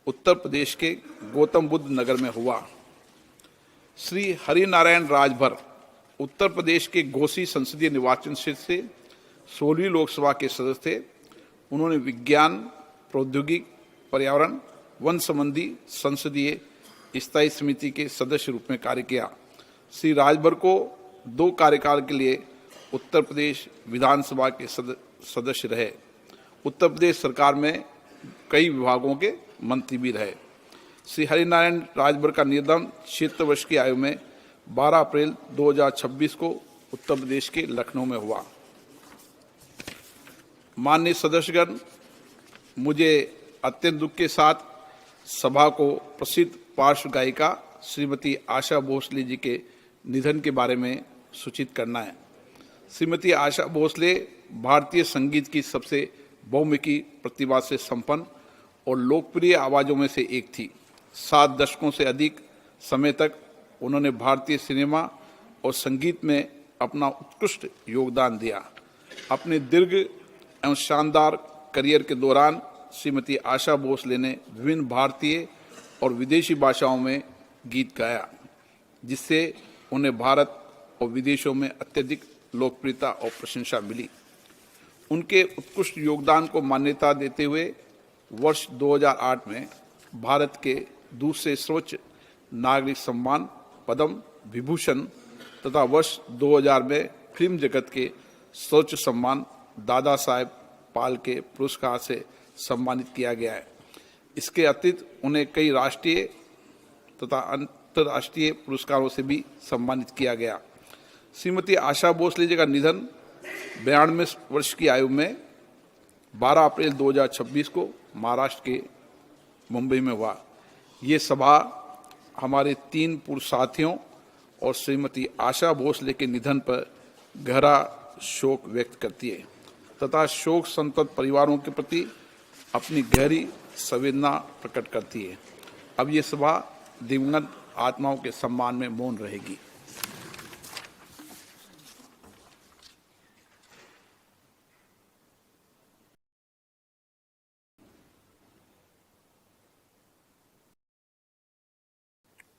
उत्तर प्रदेश के गौतम बुद्ध नगर में हुआ। श्री हरिनारायण राजभर उत्तर प्रदेश के घोसी संसदीय निर्वाचन क्षेत्र से 16वीं लोकसभा के सदस्य थे। उन्होंने विज्ञान, प्रौद्योगिकी, पर्यावरण, वन संबंधी संसदीय स्थायी समिति के सदस्य रूप में कार्य किया। श्री राजभर को 2 कार्यकाल के लिए उत्तर प्रदेश विधानसभा के सदस्य रहे। उत्तर प्रदेश सरकार में कई विभागों के मंत्री भी रहे। श्री हरिनारायण राजभर का निधन 76 वर्ष की आयु में 12 अप्रैल 2026 को उत्तर प्रदेश के लखनऊ में हुआ। माननीय सदस्यगण, मुझे अत्यंत दुख के साथ सभा को प्रसिद्ध पार्श्व गायिका श्रीमती आशा भोसले जी के निधन के बारे में सूचित करना है। श्रीमती आशा भोसले भारतीय संगीत की सबसे बहुमुखी प्रतिभा से संपन्न और लोकप्रिय आवाज़ों में से एक थी। 7 दशकों से अधिक समय तक उन्होंने भारतीय सिनेमा और संगीत में अपना उत्कृष्ट योगदान दिया। अपने दीर्घ एवं शानदार करियर के दौरान श्रीमती आशा भोसले ने विभिन्न भारतीय और विदेशी भाषाओं में गीत गाया, जिससे उन्हें भारत और विदेशों में अत्यधिक लोकप्रियता और प्रशंसा मिली। उनके उत्कृष्ट योगदान को मान्यता देते हुए वर्ष 2008 में भारत के दूसरे सर्वोच्च नागरिक सम्मान पद्म विभूषण तथा वर्ष 2000 में फिल्म जगत के सर्वोच्च सम्मान दादा साहेब फाल्के पुरस्कार से सम्मानित किया गया है। इसके अतिरिक्त उन्हें कई राष्ट्रीय तथा अंतर्राष्ट्रीय पुरस्कारों से भी सम्मानित किया गया। श्रीमती आशा भोसले जी का निधन 92 वर्ष की आयु में 12 अप्रैल 2026 को महाराष्ट्र के मुंबई में हुआ। ये सभा हमारे 3 पूर्व साथियों और श्रीमती आशा भोसले के निधन पर गहरा शोक व्यक्त करती है तथा शोक संतप्त परिवारों के प्रति अपनी गहरी संवेदना प्रकट करती है। अब ये सभा दिवंगत आत्माओं के सम्मान में मौन रहेगी।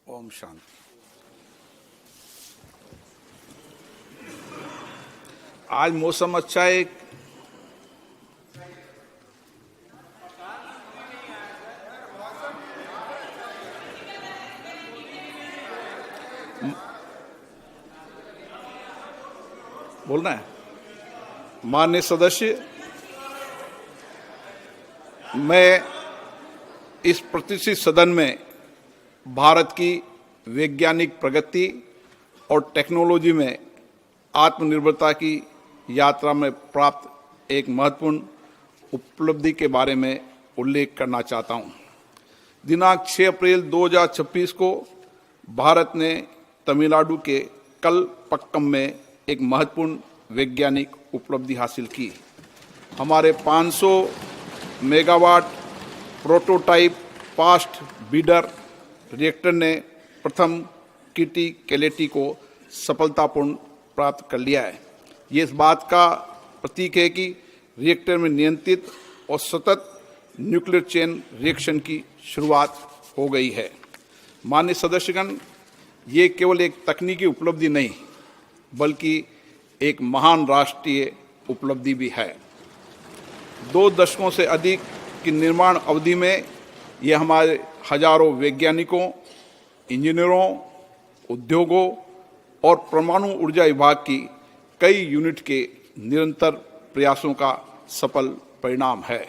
ओम शांति। आज मौसम अच्छा है। बोलना है। माननीय सदस्य, मैं इस प्रतिष्ठित सदन में भारत की वैज्ञानिक प्रगति और टेक्नोलॉजी में आत्मनिर्भरता की यात्रा में प्राप्त एक महत्वपूर्ण उपलब्धि के बारे में उल्लेख करना चाहता हूं। दिनांक 6 अप्रैल 2026 को भारत ने तमिलनाडु के कलपक्कम में एक महत्वपूर्ण वैज्ञानिक उपलब्धि हासिल की। हमारे 500 megawatt prototype fast breeder reactor ने प्रथम किटी कैलेटी को सफलतापूर्ण प्राप्त कर लिया है। ये इस बात का प्रतीक है कि रिएक्टर में नियंत्रित और सतत न्यूक्लियर चेन रिएक्शन की शुरुआत हो गई है। माननीय सदस्यगण, ये केवल एक तकनीकी उपलब्धि नहीं बल्कि एक महान राष्ट्रीय उपलब्धि भी है। 2 दशकों से अधिक की निर्माण अवधि में यह हमारे हजारों वैज्ञानिकों, इंजीनियरों, उद्योगों और परमाणु ऊर्जा विभाग की कई यूनिट के निरंतर प्रयासों का सफल परिणाम है।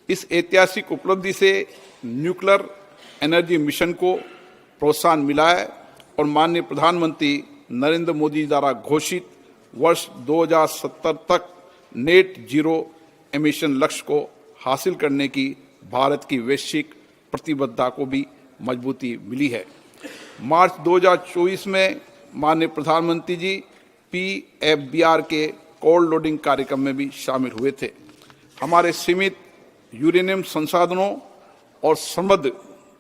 इस ऐतिहासिक उपलब्धि से न्यूक्लियर एनर्जी मिशन को प्रोत्साहन मिला है और माननीय प्रधानमंत्री नरेंद्र मोदी द्वारा घोषित वर्ष 2070 तक नेट जीरो एमिशन लक्ष्य को हासिल करने की भारत की वैश्विक प्रतिबद्धता को भी मजबूती मिली है। मार्च 2024 में माननीय प्रधानमंत्री जी PFBR के कोल्ड लोडिंग कार्यक्रम में भी शामिल हुए थे। हमारे सीमित यूरेनियम संसाधनों और समृद्ध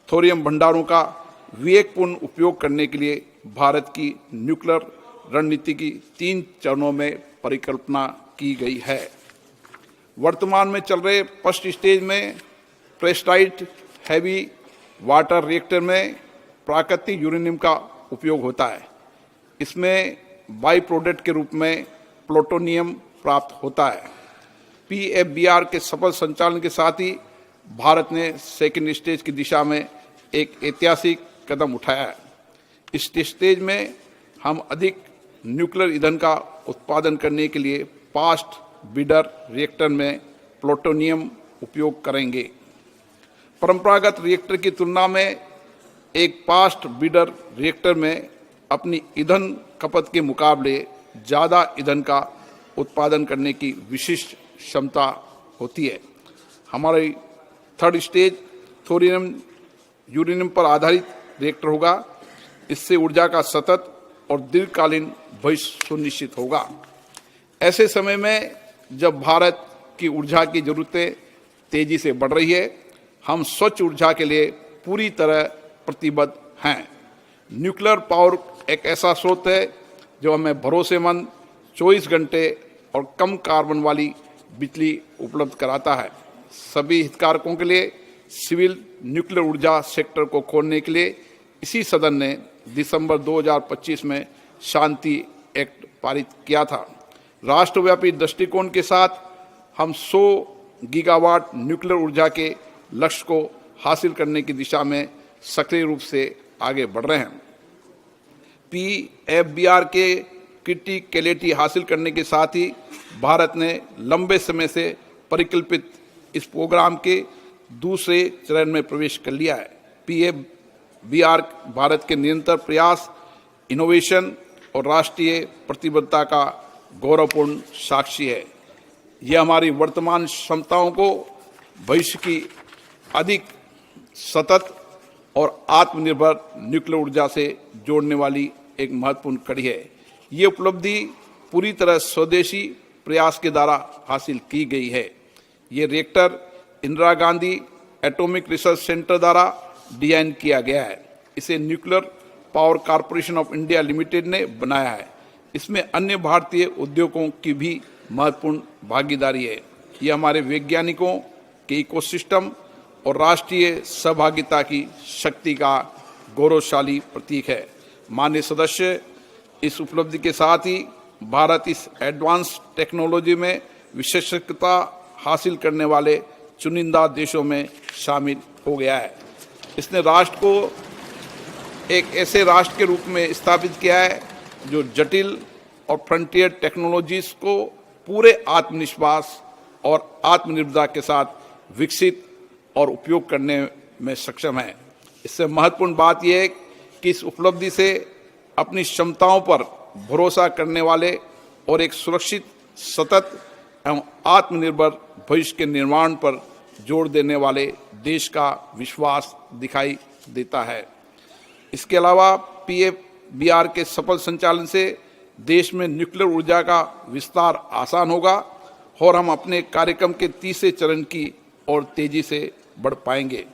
थोरियम भंडारों का विवेकपूर्ण उपयोग करने के लिए भारत की न्यूक्लियर रणनीति की 3 चरणों में परिकल्पना की गई है। वर्तमान में चल रहे फर्स्ट स्टेज में प्रेस्टाइट हैवी वाटर रिएक्टर में प्राकृतिक यूरेनियम का उपयोग होता है। इसमें बाई प्रोडक्ट के रूप में प्लूटोनियम प्राप्त होता है। PFBR के सफल संचालन के साथ ही भारत ने सेकेंड स्टेज की दिशा में एक ऐतिहासिक कदम उठाया है। इस स्टेज में हम अधिक न्यूक्लियर ईंधन का उत्पादन करने के लिए फास्ट ब्रीडर रिएक्टर में प्लूटोनियम उपयोग करेंगे। परंपरागत रिएक्टर की तुलना में एक फास्ट ब्रीडर रिएक्टर में अपनी ईंधन खपत के मुकाबले ज़्यादा ईंधन का उत्पादन करने की विशिष्ट क्षमता होती है। हमारी थर्ड स्टेज थोरियम यूरेनियम पर आधारित रिएक्टर होगा। इससे ऊर्जा का सतत और दीर्घकालीन भविष्य सुनिश्चित होगा। ऐसे समय में जब भारत की ऊर्जा की जरूरतें तेजी से बढ़ रही है, हम स्वच्छ ऊर्जा के लिए पूरी तरह प्रतिबद्ध हैं। न्यूक्लियर पावर एक ऐसा स्रोत है जो हमें भरोसेमंद 24 घंटे और कम कार्बन वाली बिजली उपलब्ध कराता है। सभी हितधारकों के लिए सिविल न्यूक्लियर ऊर्जा सेक्टर को खोलने के लिए इसी सदन ने दिसंबर 2025 में शांति एक्ट पारित किया था। राष्ट्रव्यापी दृष्टिकोण के साथ हम 100 गीगावाट न्यूक्लियर ऊर्जा के लक्ष्य को हासिल करने की दिशा में सक्रिय रूप से आगे बढ़ रहे हैं। PFBR के क्रिटिकलिटी हासिल करने के साथ ही भारत ने लंबे समय से परिकल्पित इस प्रोग्राम के दूसरे चरण में प्रवेश कर लिया है। PFBR भारत के निरंतर प्रयास, इनोवेशन और राष्ट्रीय प्रतिबद्धता का गौरवपूर्ण साक्षी है। यह हमारी वर्तमान क्षमताओं को भविष्य की अधिक सतत और आत्मनिर्भर न्यूक्लियर ऊर्जा से जोड़ने वाली एक महत्वपूर्ण कड़ी है। ये उपलब्धि पूरी तरह स्वदेशी प्रयास के द्वारा हासिल की गई है। ये reactor Indira Gandhi atomic research centre द्वारा डिजाइन किया गया है। इसे nuclear power corporation of India limited ने बनाया है। इसमें अन्य भारतीय उद्योगों की भी महत्वपूर्ण भागीदारी है। ये हमारे वैज्ञानिकों के इकोसिस्टम और राष्ट्रीय सहभागिता की शक्ति का गौरवशाली प्रतीक है। माननीय सदस्य, इस उपलब्धि के साथ ही भारत इस एडवांस टेक्नोलॉजी में विशेषज्ञता हासिल करने वाले चुनिंदा देशों में शामिल हो गया है। इसने राष्ट्र को एक ऐसे राष्ट्र के रूप में स्थापित किया है जो जटिल और फ्रंटियर टेक्नोलॉजीज को पूरे आत्मविश्वास और आत्मनिर्भरता के साथ विकसित और उपयोग करने में सक्षम है। इससे महत्वपूर्ण बात यह है कि इस उपलब्धि से अपनी क्षमताओं पर भरोसा करने वाले और एक सुरक्षित, सतत एवं आत्मनिर्भर भविष्य के निर्माण पर जोर देने वाले देश का विश्वास दिखाई देता है। इसके अलावा PFBR के सफल संचालन से देश में न्यूक्लियर ऊर्जा का विस्तार आसान होगा और हम अपने कार्यक्रम के तीसरे चरण की ओर तेजी से बढ़ पाएंगे।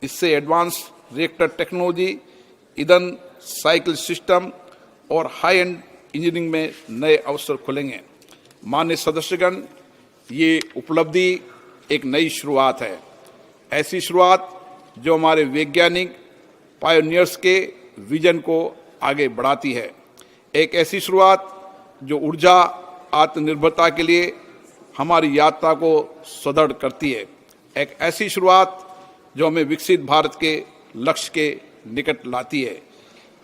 इससे एडवांस रिएक्टर टेक्नोलॉजी, ईंधन साइकिल सिस्टम और हाई एंड इंजीनियरिंग में नए अवसर खुलेंगे। माननीय सदस्यगण, ये उपलब्धि एक नई शुरुआत है। ऐसी शुरुआत जो हमारे वैज्ञानिक पायोनियर्स के विजन को आगे बढ़ाती है। एक ऐसी शुरुआत जो ऊर्जा आत्मनिर्भरता के लिए हमारी यात्रा को सुदृढ़ करती है। एक ऐसी शुरुआत जो हमें विकसित भारत के लक्ष्य के निकट लाती है।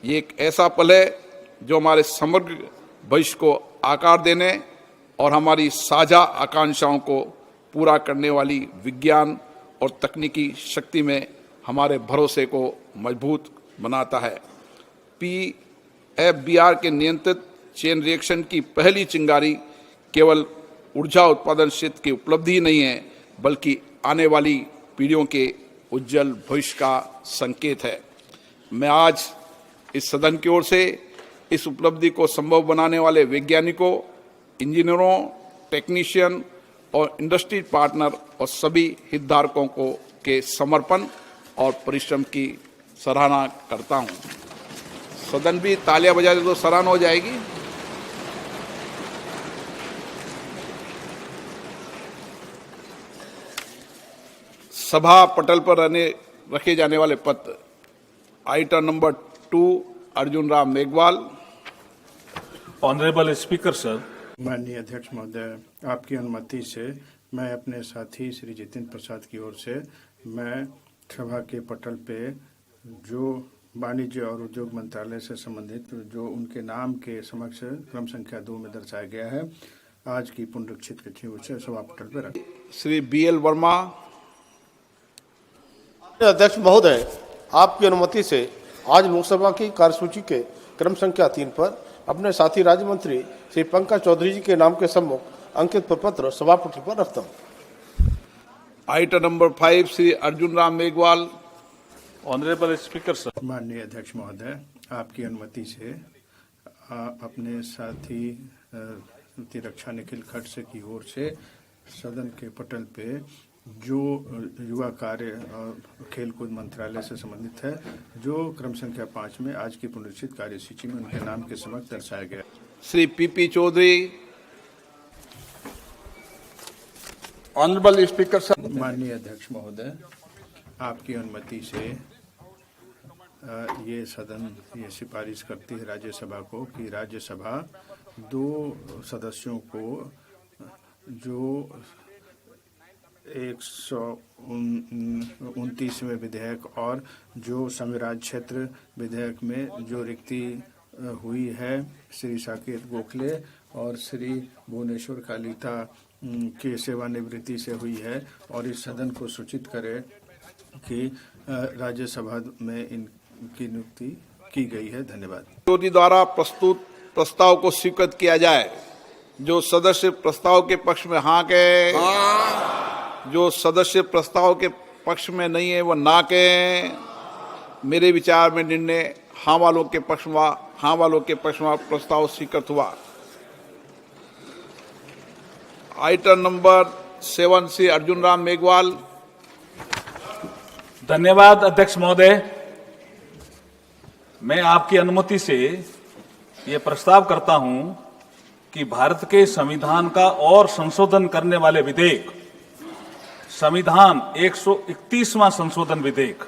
ये एक ऐसा पल है जो हमारे समग्र भविष्य को आकार देने और हमारी साझा आकांक्षाओं को पूरा करने वाली विज्ञान और तकनीकी शक्ति में हमारे भरोसे को मजबूत बनाता है। PFBR के नियंत्रित चेन रिएक्शन की पहली चिंगारी केवल ऊर्जा उत्पादन क्षेत्र की उपलब्धि ही नहीं है, बल्कि आने वाली पीढ़ियों के उज्जवल भविष्य का संकेत है। मैं आज इस सदन की ओर से इस उपलब्धि को संभव बनाने वाले वैज्ञानिकों, इंजीनियरों, टेक्नीशियन और इंडस्ट्री पार्टनर और सभी हितधारकों को के समर्पण और परिश्रम की सराहना करता हूं। सदन भी तालियां बजा दे तो सराहना हो जाएगी। सभा पटल पर रहने रखे जाने वाले पत्र। Item number 2 Arjun Ram Meghwal. Honourable speaker sir, माननीय अध्यक्ष महोदय, आपकी अनुमति से मैं अपने साथी श्री जितेंद्र प्रसाद की ओर से मैं सभा के पटल पे जो वाणिज्य और उद्योग मंत्रालय से संबंधित जो उनके नाम के समक्ष क्रम संख्या 2 में दर्शाया गया है, आज की पुनरीक्षित तिथि उसे सभा पटल पर रखें। श्री BL वर्मा। अध्यक्ष महोदय, आपकी अनुमति से आज लोकसभा की कार्यसूची के क्रम संख्या 3 पर अपने साथी राज्य मंत्री श्री पंकज चौधरी जी के नाम के सम्मुख अंकित प्रपत्र सभा पटल पर रखता हूँ। Item number 5 Shri Arjun Ram Meghwal. Honourable speaker sir, माननीय अध्यक्ष महोदय, आपकी अनुमति से अपने साथी रक्षा निखिल खड़से की ओर से सदन के पटल पे जो युवा कार्य और खेलकूद मंत्रालय से संबंधित है, जो क्रम संख्या 5 में आज की पुनरीक्षित कार्यसूची में उनके नाम के समक्ष दर्शाया गया। Shri PP Chaudhary. Honourable speaker sir, माननीय अध्यक्ष महोदय, आपकी अनुमति से ये सदन ये सिफारिश करती है राज्यसभा को कि राज्यसभा 2 सदस्यों को जो 129वें विधेयक और जो संघराज क्षेत्र विधेयक में जो रिक्ति हुई है, श्री साकेत गोखले और श्री भुवनेश्वर कालिता के सेवानिवृत्ति से हुई है, और इस सदन को सूचित करे कि राज्यसभा में इनकी नियुक्ति की गई है। धन्यवाद। चौधरी द्वारा प्रस्तुत प्रस्ताव को स्वीकृत किया जाए। जो सदस्य प्रस्ताव के पक्ष में हाँ कहे, जो सदस्य प्रस्ताव के पक्ष में नहीं है वो ना कहे। मेरे विचार में निर्णय हाँ वालों के पक्ष में प्रस्ताव स्वीकृत हुआ। Item number 7 Shri Arjun Ram Meghwal. धन्यवाद अध्यक्ष महोदय। मैं आपकी अनुमति से ये प्रस्ताव करता हूं कि भारत के संविधान का और संशोधन करने वाले विधेयक, संविधान 131वां संशोधन विधेयक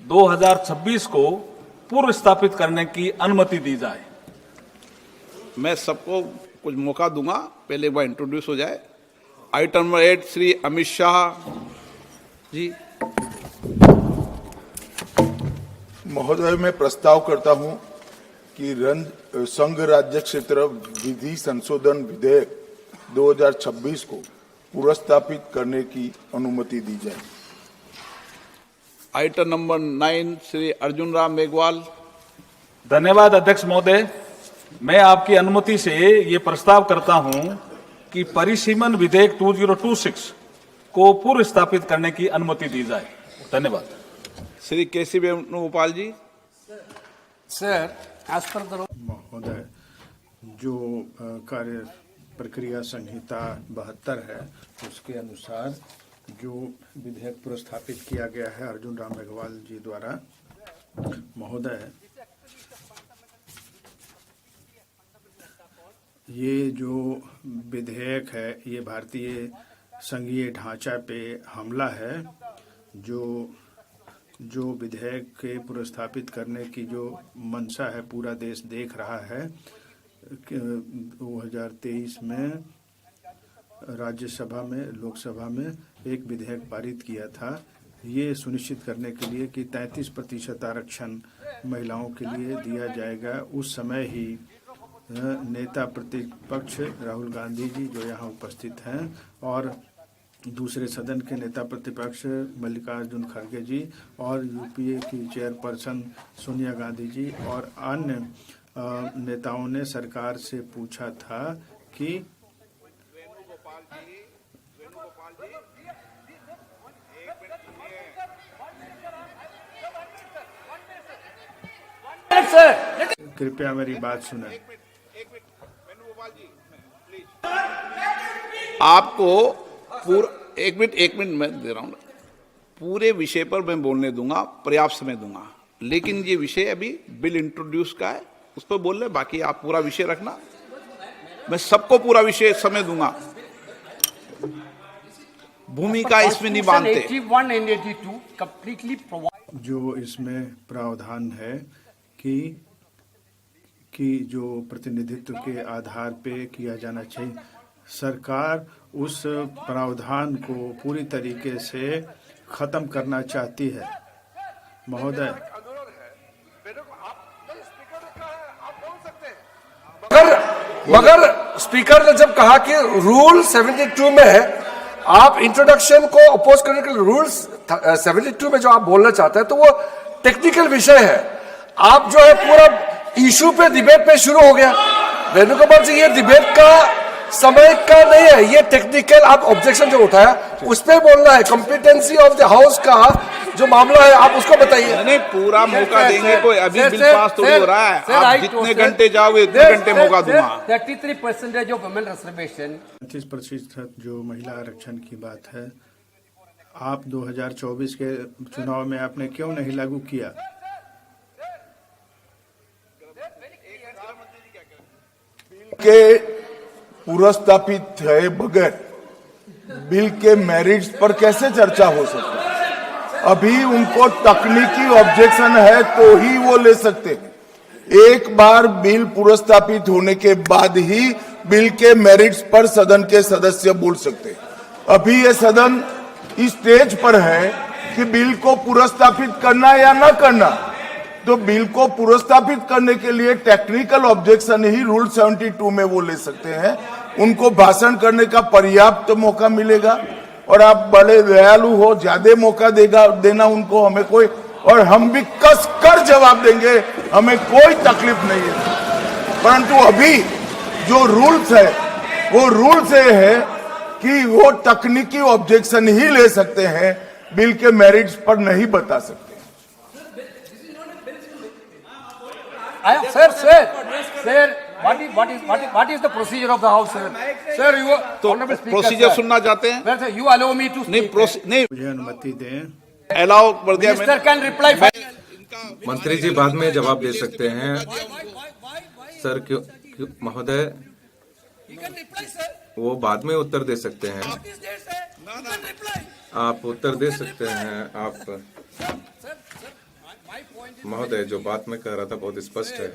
2026 को पूर्व स्थापित करने की अनुमति दी जाए। मैं सबको कुछ मौका दूंगा, पहले वह इंट्रोड्यूस हो जाए। Item number 8 Shri Amit Shah ji. महोदय, मैं प्रस्ताव करता हूं कि संघ राज्य क्षेत्र विधि संशोधन विधेयक 2026 को पुनर्स्थापित करने की अनुमति दी जाए। Item number 9 Shri Arjun Ram Meghwal. धन्यवाद अध्यक्ष महोदय। मैं आपकी अनुमति से ये प्रस्ताव करता हूं कि परिसीमन विधेयक 2026 को पूर्व स्थापित करने की अनुमति दी जाए। धन्यवाद। Shri KC Venugopal ji. Sir, as per the महोदय, जो कार्य प्रक्रिया संहिता 72 है उसके अनुसार जो विधेयक पुरस्थापित किया गया है अर्जुन राम मेघवाल जी द्वारा, महोदय, ये जो विधेयक है ये भारतीय संघीय ढांचा पे हमला है। जो विधेयक के पुनर्स्थापित करने की जो मंशा है पूरा देश देख रहा है। 2023 में राज्यसभा में लोकसभा में एक विधेयक पारित किया था, ये सुनिश्चित करने के लिए कि 33% आरक्षण महिलाओं के लिए दिया जाएगा। उस समय ही नेता प्रतिपक्ष राहुल गांधी जी जो यहाँ उपस्थित हैं और दूसरे सदन के नेता प्रतिपक्ष मल्लिकार्जुन खड़गे जी और यूपीए की चेयरपर्सन सोनिया गांधी जी और अन्य नेताओं ने सरकार से पूछा था कि कृपया मेरी बात सुने। आपको एक मिनट मैं दे रहा हूं। पूरे विषय पर मैं बोलने दूंगा, पर्याप्त समय दूंगा, लेकिन ये विषय अभी बिल इंट्रोड्यूस का है, उस पर बोल रहे, बाकी आप पूरा विषय रखना। मैं सबको पूरा विषय समय दूंगा। भूमिका इसमें नहीं मानते। 81 and 82 completely provide. जो इसमें प्रावधान है कि जो प्रतिनिधित्व के आधार पे किया जाना चाहिए, सरकार उस प्रावधान को पूरी तरीके से खत्म करना चाहती है महोदय। मगर स्पीकर ने जब कहा कि रूल 72 में आप इंट्रोडक्शन को अपोज करने के लिए रूल्स 72 में जो आप बोलना चाहते हैं तो वो टेक्निकल विषय है। आप जो है पूरा इशू पे डिबेट पे शुरू हो गया। वेणुगोपाल जी, ये डिबेट का समय का नहीं है, ये टेक्निकल आप ऑब्जेक्शन जो उठाया उस पे बोलना है। कॉम्पिटेंसी ऑफ द हाउस का जो मामला है आप उसको बताइए। नहीं, पूरा मौका देंगे। कोई अभी बिल पास थोड़ी हो रहा है। आप जितने घंटे जाओगे उतने घंटे मौका दूंगा। 33% of women reservation. 35% जो महिला आरक्षण की बात है, आप 2024 के चुनाव में आपने क्यों नहीं लागू किया? के पुरस्तापित है बगैर बिल के मेरिट्स पर कैसे चर्चा हो सकती है? अभी उनको तकनीकी ऑब्जेक्शन है तो ही वो ले सकते हैं। एक बार बिल पुरस्तापित होने के बाद ही बिल के मेरिट्स पर सदन के सदस्य बोल सकते हैं। अभी ये सदन इस स्टेज पर है कि बिल को पुरस्तापित करना या न करना। तो बिल को पुरस्तापित करने के लिए टेक्निकल ऑब्जेक्शन ही रूल 72 में वो ले सकते हैं। उनको भाषण करने का पर्याप्त मौका मिलेगा और आप बड़े दयालु हो, ज्यादा मौका देना उनको, हमें कोई, और हम भी कस कर जवाब देंगे, हमें कोई तकलीफ नहीं है। परंतु अभी जो रूल्स है वो रूल्स ये है कि वो तकनीकी ऑब्जेक्शन ही ले सकते हैं, बिल के मेरिट्स पर नहीं बता सकते। Sir, what is the procedure of the house, sir? Sir, you तो honorable speaker, प्रोसीजर sir. सुनना चाहते हैं? Sir, you allow me to नहीं, speak. नहीं मुझे अनुमति दें। अलाउ कर दिया Minister can reply. मंत्री जी बाद में जवाब दे सकते हैं। सर क्यों महोदय, वो बाद में उत्तर दे सकते हैं। आप उत्तर दे सकते हैं। आप महोदय, जो बात मैं कह रहा था बहुत स्पष्ट है।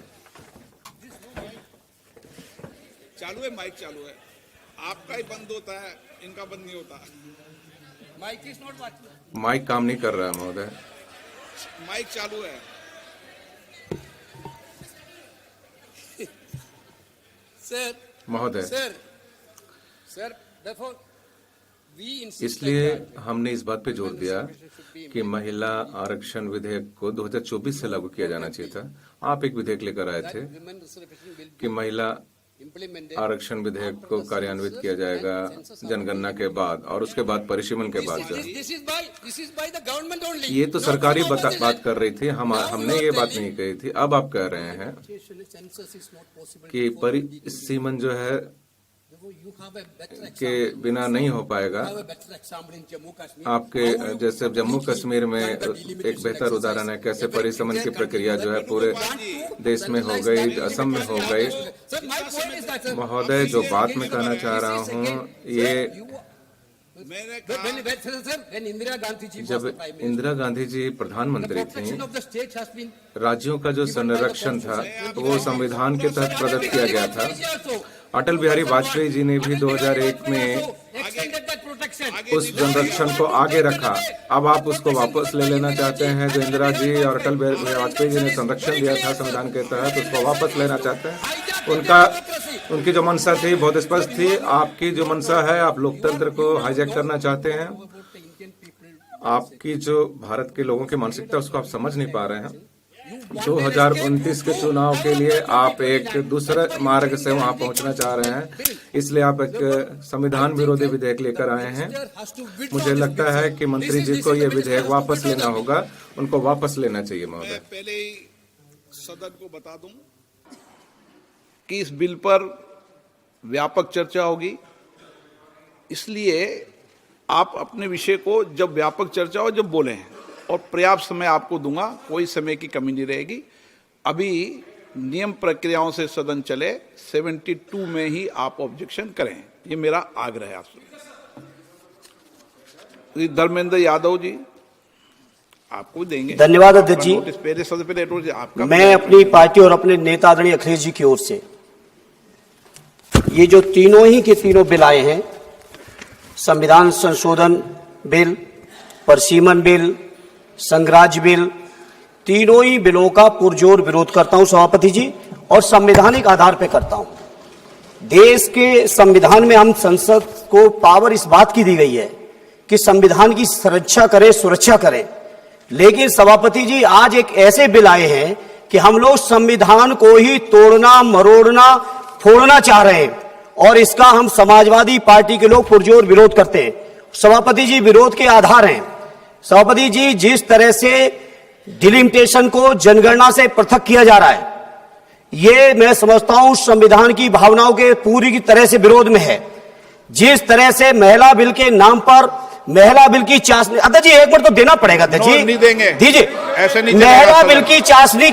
चालू है, माइक चालू है। आपका ही बंद होता है, इनका बंद नहीं होता। माइक काम नहीं कर रहा है महोदय। माइक चालू है। Sir, महोदय, sir, therefore we insist इसलिए हमने इस बात पे जोर दिया कि महिला आरक्षण विधेयक को 2024 से लागू किया जाना चाहिए था। आप एक विधेयक लेकर आए थे women reservation will कि महिला implemented. आरक्षण विधेयक को कार्यान्वित किया जाएगा जनगणना के बाद और उसके बाद परिसीमन के बाद जो है। This is by the government only. ये तो सरकारी बात कर रही थी, हमने ये बात नहीं कही थी। अब आप कह रहे हैं Census is not possible. कि परिसीमन जो है You have a better के बिना नहीं हो पाएगा। have a better example in Jammu Kashmir. आपके जैसे जम्मू कश्मीर में एक बेहतर उदाहरण है कैसे परिसीमन की प्रक्रिया जो है पूरे देश में हो गई, असम में हो गई। Sir, my point is that, sir, महोदय, जो बात मैं कहना चाह रहा हूँ, ये when Indira Gandhi ji was जब the prime minister, Indira Gandhi ji प्रधानमंत्री protection थी, of the state has been राज्यों का जो संरक्षण था वो संविधान के तहत प्रदत्त किया गया था। also अटल बिहारी वाजपेयी जी ने भी 2001 में extended that protection. उस संरक्षण को आगे रखा। अब आप उसको वापस ले लेना चाहते हैं। जो इंदिरा जी और अटल बिहारी वाजपेयी जी ने संरक्षण दिया था संविधान के तहत, उसको वापस लेना चाहते हैं। उनकी जो मंशा थी बहुत स्पष्ट थी। आपकी जो मंशा है, आप लोकतंत्र को हाईजैक करना चाहते हैं। आपकी जो भारत के लोगों की मानसिकता उसको आप समझ नहीं पा रहे हैं। 2029 के चुनाव के लिए आप एक दूसरे मार्ग से वहां पहुंचना चाह रहे हैं, इसलिए आप एक संविधान विरोधी विधेयक लेकर आए हैं। मुझे लगता है कि मंत्री जी को ये विधेयक वापस लेना होगा, उनको वापस लेना चाहिए महोदय। पहले ही सदन को बता दूं कि इस बिल पर व्यापक चर्चा होगी, इसलिए आप अपने विषय को जब व्यापक चर्चा हो जब बोले हैं, और पर्याप्त समय आपको दूंगा, कोई समय की कमी नहीं रहेगी। अभी नियम प्रक्रियाओं से सदन चले, 72 में ही आप ऑब्जेक्शन करें, ये मेरा आग्रह है आपसे। श्री धर्मेंद्र यादव जी, आपको देंगे। धन्यवाद अध्यक्ष जी। नोटिस पहले सबसे पहले नोटिस आपका। मैं अपनी पार्टी और अपने नेता आदरणीय अखिलेश जी की ओर से ये जो तीनों ही के तीनों बिल आए हैं, संविधान संशोधन बिल, परसीमन बिल, संघराज बिल, तीनों ही बिलों का पुरजोर विरोध करता हूं सभापति जी, और संवैधानिक आधार पर करता हूं। देश के संविधान में हम संसद को पावर इस बात की दी गई है कि संविधान की संरक्षा करे, सुरक्षा करे, लेकिन सभापति जी आज एक ऐसे बिल आए हैं कि हम लोग संविधान को ही तोड़ना, मरोड़ना, फोड़ना चाह रहे हैं, और इसका हम समाजवादी पार्टी के लोग पुरजोर विरोध करते हैं। सभापति जी, विरोध के आधार हैं सभापति जी, जिस तरह से डिलिमिटेशन को जनगणना से पृथक किया जा रहा है, ये मैं समझता हूं संविधान की भावनाओं के पूरी की तरह से विरोध में है। जिस तरह से महिला बिल के नाम पर महिला बिल की चाशनी, अध्यक्ष जी एक मिनट तो देना पड़ेगा अध्यक्ष जी, नहीं देंगे, दीजिए। ऐसे नहीं महिला बिल की चाशनी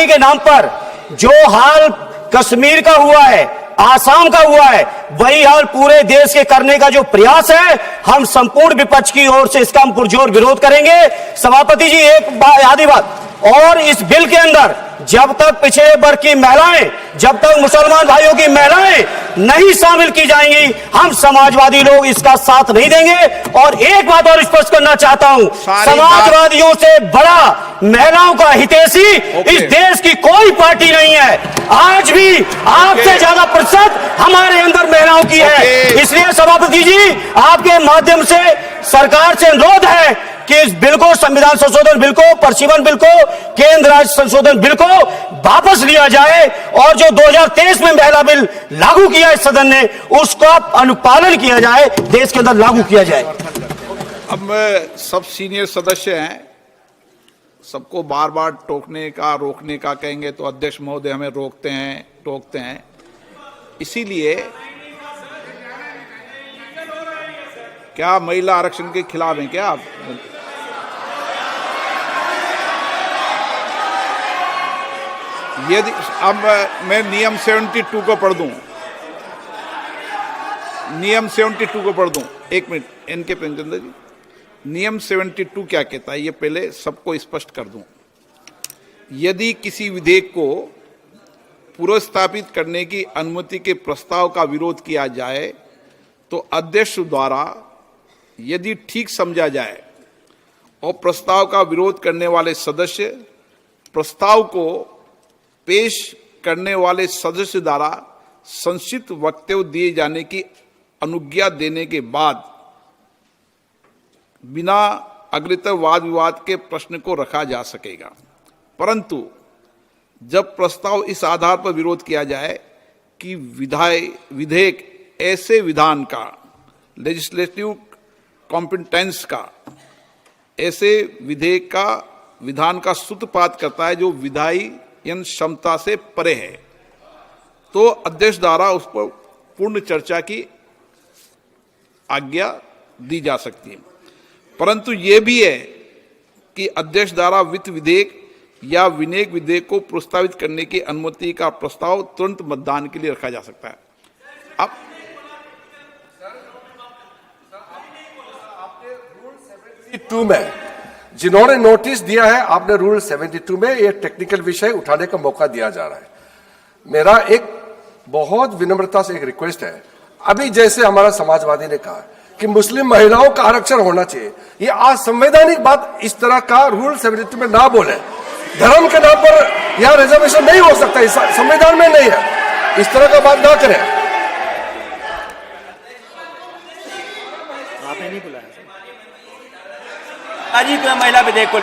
के नाम पर जो हाल कश्मीर का हुआ है, आसाम का हुआ है, वही हाल पूरे देश के करने का जो प्रयास है, हम संपूर्ण विपक्ष की ओर से इसका हम पुरजोर विरोध करेंगे। सभापति जी एक आधी बात और, इस बिल के अंदर जब तक पिछड़े वर्ग की महिलाएं, जब तक मुसलमान भाइयों की महिलाएं नहीं शामिल की जाएंगी, हम समाजवादी लोग इसका साथ नहीं देंगे। और एक बात और स्पष्ट करना चाहता हूं, समाजवादियों से बड़ा महिलाओं का हितैषी इस देश की कोई पार्टी नहीं है। आज भी आपसे ज्यादा प्रतिशत हमारे अंदर महिलाओं की है। इसलिए सभापति जी आपके माध्यम से सरकार से अनुरोध है कि इस बिल को, संविधान संशोधन बिल को, परसीमन बिल को, केंद्र राज्य संशोधन बिल को वापस लिया जाए, और जो 2023 में महिला बिल लागू किया इस सदन ने, उसका अनुपालन किया जाए, देश के अंदर लागू किया जाए। अब सब सीनियर सदस्य हैं, सबको बार बार टोकने का, रोकने का कहेंगे तो अध्यक्ष महोदय हमें टोकते हैं। इसीलिए क्या महिला आरक्षण के खिलाफ हैं क्या आप? यदि अब मैं नियम 72 को पढ़ दूं, नियम 72 को पढ़ दूं, एक मिनट इनके प्रेमचंद्र जी, नियम 72 क्या कहता है ये पहले सबको स्पष्ट कर दूं। यदि किसी विधेयक को पुनर्स्थापित करने की अनुमति के प्रस्ताव का विरोध किया जाए तो अध्यक्ष द्वारा यदि ठीक समझा जाए और प्रस्ताव का विरोध करने वाले सदस्य प्रस्ताव को पेश करने वाले सदस्य द्वारा संक्षिप्त वक्तव्य दिए जाने की अनुज्ञा देने के बाद बिना अग्रतर वाद विवाद के प्रश्न को रखा जा सकेगा। परंतु जब प्रस्ताव इस आधार पर विरोध किया जाए कि विधेयक ऐसे विधान का, लेजिस्लेटिव कॉम्पिटेंस का, ऐसे विधेयक का विधान का सूत्रपात करता है जो विधायन क्षमता से परे है, तो अध्यक्ष द्वारा उस पर पूर्ण चर्चा की आज्ञा दी जा सकती है। परंतु यह भी है कि अध्यक्ष द्वारा वित्त विधेयक या विनियोग विधेयक को प्रस्तावित करने की अनुमति का प्रस्ताव तुरंत मतदान के लिए रखा जा सकता है। अब टू में जिन्होंने नोटिस दिया है, आपने रूल 72 में ये टेक्निकल विषय उठाने का मौका दिया जा रहा है। मेरा एक बहुत विनम्रता से एक रिक्वेस्ट है, अभी जैसे हमारा समाजवादी ने कहा कि मुस्लिम महिलाओं का आरक्षण होना चाहिए, ये आज संवैधानिक बात इस तरह का रूल 72 में ना बोले। धर्म के नाम पर यह रिजर्वेशन नहीं हो सकता, संविधान में नहीं है, इस तरह का बात ना करें। आपने नहीं बुलाया अजी को महिला विधेयक को।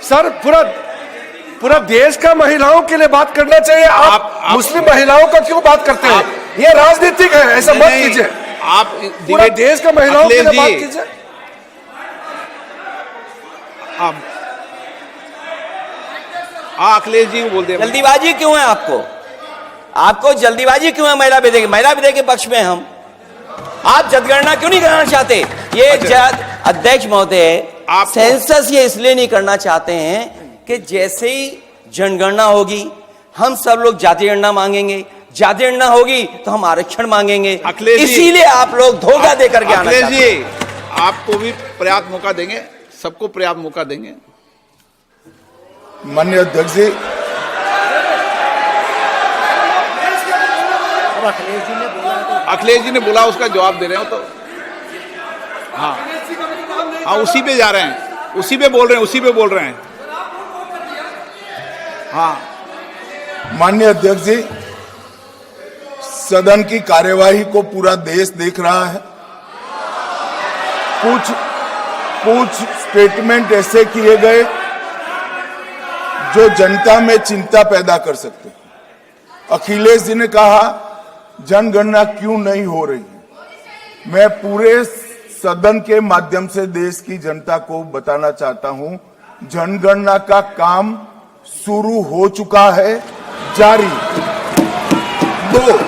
सर पूरा देश का महिलाओं के लिए बात करना चाहिए। आप मुस्लिम महिलाओं का क्यों बात करते हैं? ये राजनीतिक है, ऐसा मत कीजिए। आप पूरा देश का महिलाओं के लिए बात कीजिए। अखिलेश जी बोलते हैं जल्दीबाजी क्यों है आपको जल्दीबाजी क्यों है? महिला विधेयक के पक्ष में हम, आप जनगणना क्यों नहीं कराना चाहते? ये अध्यक्ष महोदय, सेंसस ये इसलिए नहीं करना चाहते हैं कि जैसे ही जनगणना होगी हम सब लोग जाति गणना मांगेंगे, जनगणना होगी तो हम आरक्षण मांगेंगे। अखिलेश जी, इसीलिए आप लोग धोखा देकर के आना अखिलेश चाहते हैं। जी, आपको भी पर्याप्त मौका देंगे, सबको पर्याप्त मौका देंगे। माननीय अध्यक्ष जी, अखिलेश जी ने बोला, उसका जवाब दे रहे हो तो हाँ हाँ, उसी पे जा रहे हैं, उसी पे बोल रहे हैं। हाँ माननीय अध्यक्ष जी, सदन की कार्यवाही को पूरा देश देख रहा है। कुछ स्टेटमेंट ऐसे किए गए जो जनता में चिंता पैदा कर सकते हैं। अखिलेश जी ने कहा जनगणना क्यों नहीं हो रही है। मैं पूरे सदन के माध्यम से देश की जनता को बताना चाहता हूं, जनगणना का काम शुरू हो चुका है, जारी। 2,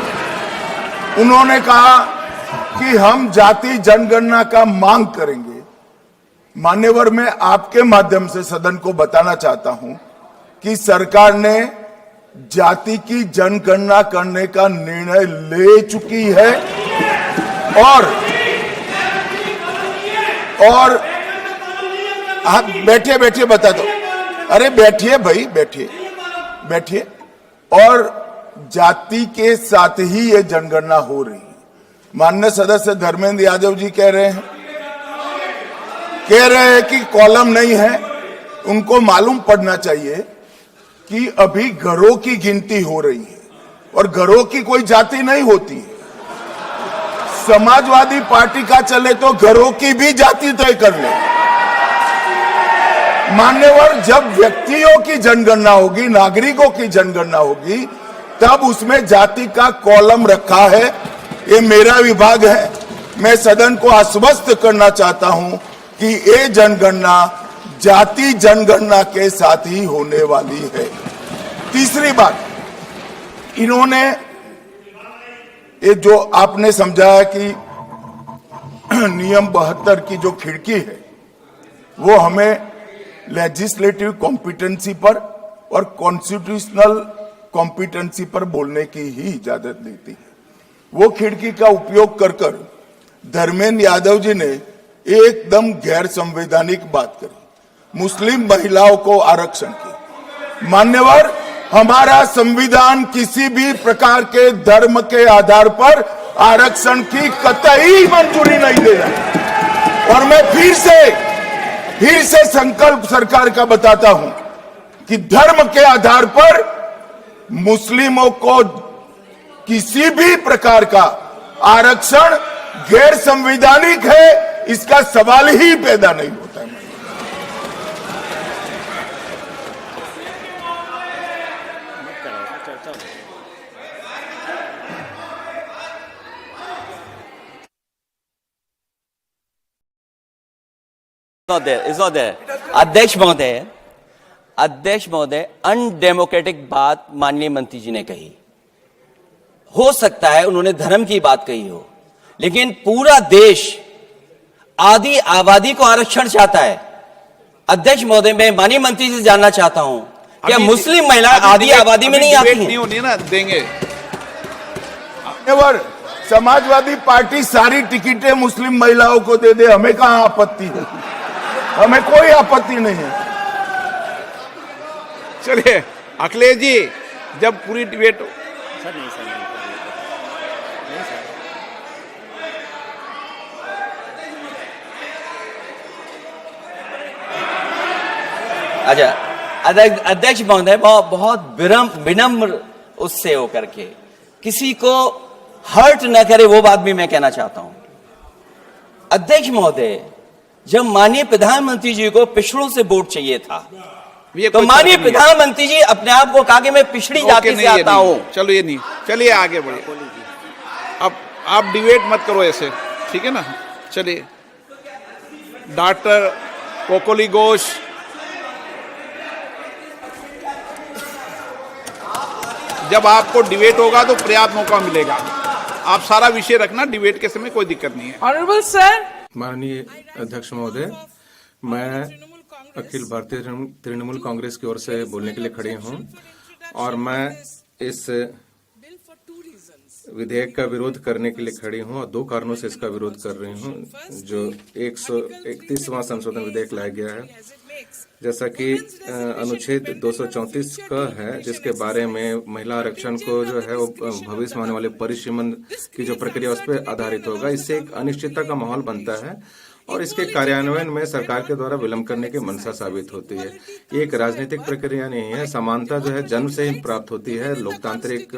उन्होंने कहा कि हम जाति जनगणना का मांग करेंगे। मान्यवर, मैं आपके माध्यम से सदन को बताना चाहता हूं कि सरकार ने जाति की जनगणना करने का निर्णय ले चुकी है और आप बैठिए बता दो। अरे बैठिए भाई, बैठिए। और जाति के साथ ही ये जनगणना हो रही है। माननीय सदस्य धर्मेंद्र यादव जी कह रहे हैं कि कॉलम नहीं है। उनको मालूम पड़ना चाहिए कि अभी घरों की गिनती हो रही है और घरों की कोई जाति नहीं होती है। समाजवादी पार्टी का चले तो घरों की भी जाति तय कर ले। मान्यवर, जब व्यक्तियों की जनगणना होगी, नागरिकों की जनगणना होगी, तब उसमें जाति का कॉलम रखा है। ये मेरा विभाग है। मैं सदन को आश्वस्त करना चाहता हूं कि ये जनगणना जाति जनगणना के साथ ही होने वाली है। तीसरी बात, इन्होंने ये जो आपने समझाया कि नियम 72 की जो खिड़की है वो हमें लेजिस्लेटिव कॉम्पिटेंसी पर और कॉन्स्टिट्यूशनल कॉम्पिटेंसी पर बोलने की ही इजाजत देती है। वो खिड़की का उपयोग कर धर्मेंद्र यादव जी ने एकदम गैर संवैधानिक बात करी, मुस्लिम महिलाओं को आरक्षण की। मान्यवर, हमारा संविधान किसी भी प्रकार के धर्म के आधार पर आरक्षण की कतई मंजूरी नहीं दे रहा। और मैं फिर से संकल्प सरकार का बताता हूं कि धर्म के आधार पर मुस्लिमों को किसी भी प्रकार का आरक्षण गैर संवैधानिक है, इसका सवाल ही पैदा नहीं होता है। It's not there. अध्यक्ष महोदय, अनडेमोक्रेटिक बात माननीय मंत्री जी ने कही। हो सकता है उन्होंने धर्म की बात कही हो, लेकिन पूरा देश आदि आबादी को आरक्षण चाहता है। अध्यक्ष महोदय, मैं माननीय मंत्री से जानना चाहता हूं क्या मुस्लिम महिला आदि आबादी में नहीं आती हैं? नहीं होनी ना, देंगे। समाजवादी पार्टी सारी टिकटें मुस्लिम महिलाओं को दे दे, हमें कहां आपत्ति है? हमें कोई आपत्ति नहीं है। चलिए अखिलेश जी, जब पूरी डिबेट अच्छा, अध्यक्ष महोदय, बहुत विनम्र उससे होकर के किसी को हर्ट न करे वो बात भी मैं कहना चाहता हूं। अध्यक्ष महोदय, जब माननीय प्रधानमंत्री जी को पिछड़ों से वोट चाहिए था तो माननीय प्रधानमंत्री जी अपने आप को कहा कि मैं पिछड़ी जाति से आता हूं। चलो ये नहीं, चलिए आगे बढ़िए। अब आप डिबेट मत करो ऐसे, ठीक है ना? चलिए, डॉक्टर कोकोली घोष, जब आपको डिबेट होगा तो पर्याप्त मौका मिलेगा। आप सारा विषय रखना, डिबेट के समय कोई दिक्कत नहीं है। Honourable sir. माननीय अध्यक्ष महोदय, मैं अखिल भारतीय तृणमूल कांग्रेस की ओर से बोलने के लिए खड़े हूं और मैं इस विधेयक का विरोध करने के लिए खड़ी हूं और दो कारणों से इसका विरोध कर रही हूं। जो 131वां संशोधन विधेयक लाया गया है, जैसा कि अनुच्छेद 234 का है, जिसके बारे में महिला आरक्षण को जो है वो भविष्य में आने वाले परिसीमन की जो प्रक्रिया उस पर आधारित होगा। इससे एक अनिश्चितता का माहौल बनता है और इसके कार्यान्वयन में सरकार के द्वारा विलंब करने की मंशा साबित होती है। ये एक राजनीतिक प्रक्रिया नहीं है। समानता जो है जन्म से ही प्राप्त होती है, लोकतांत्रिक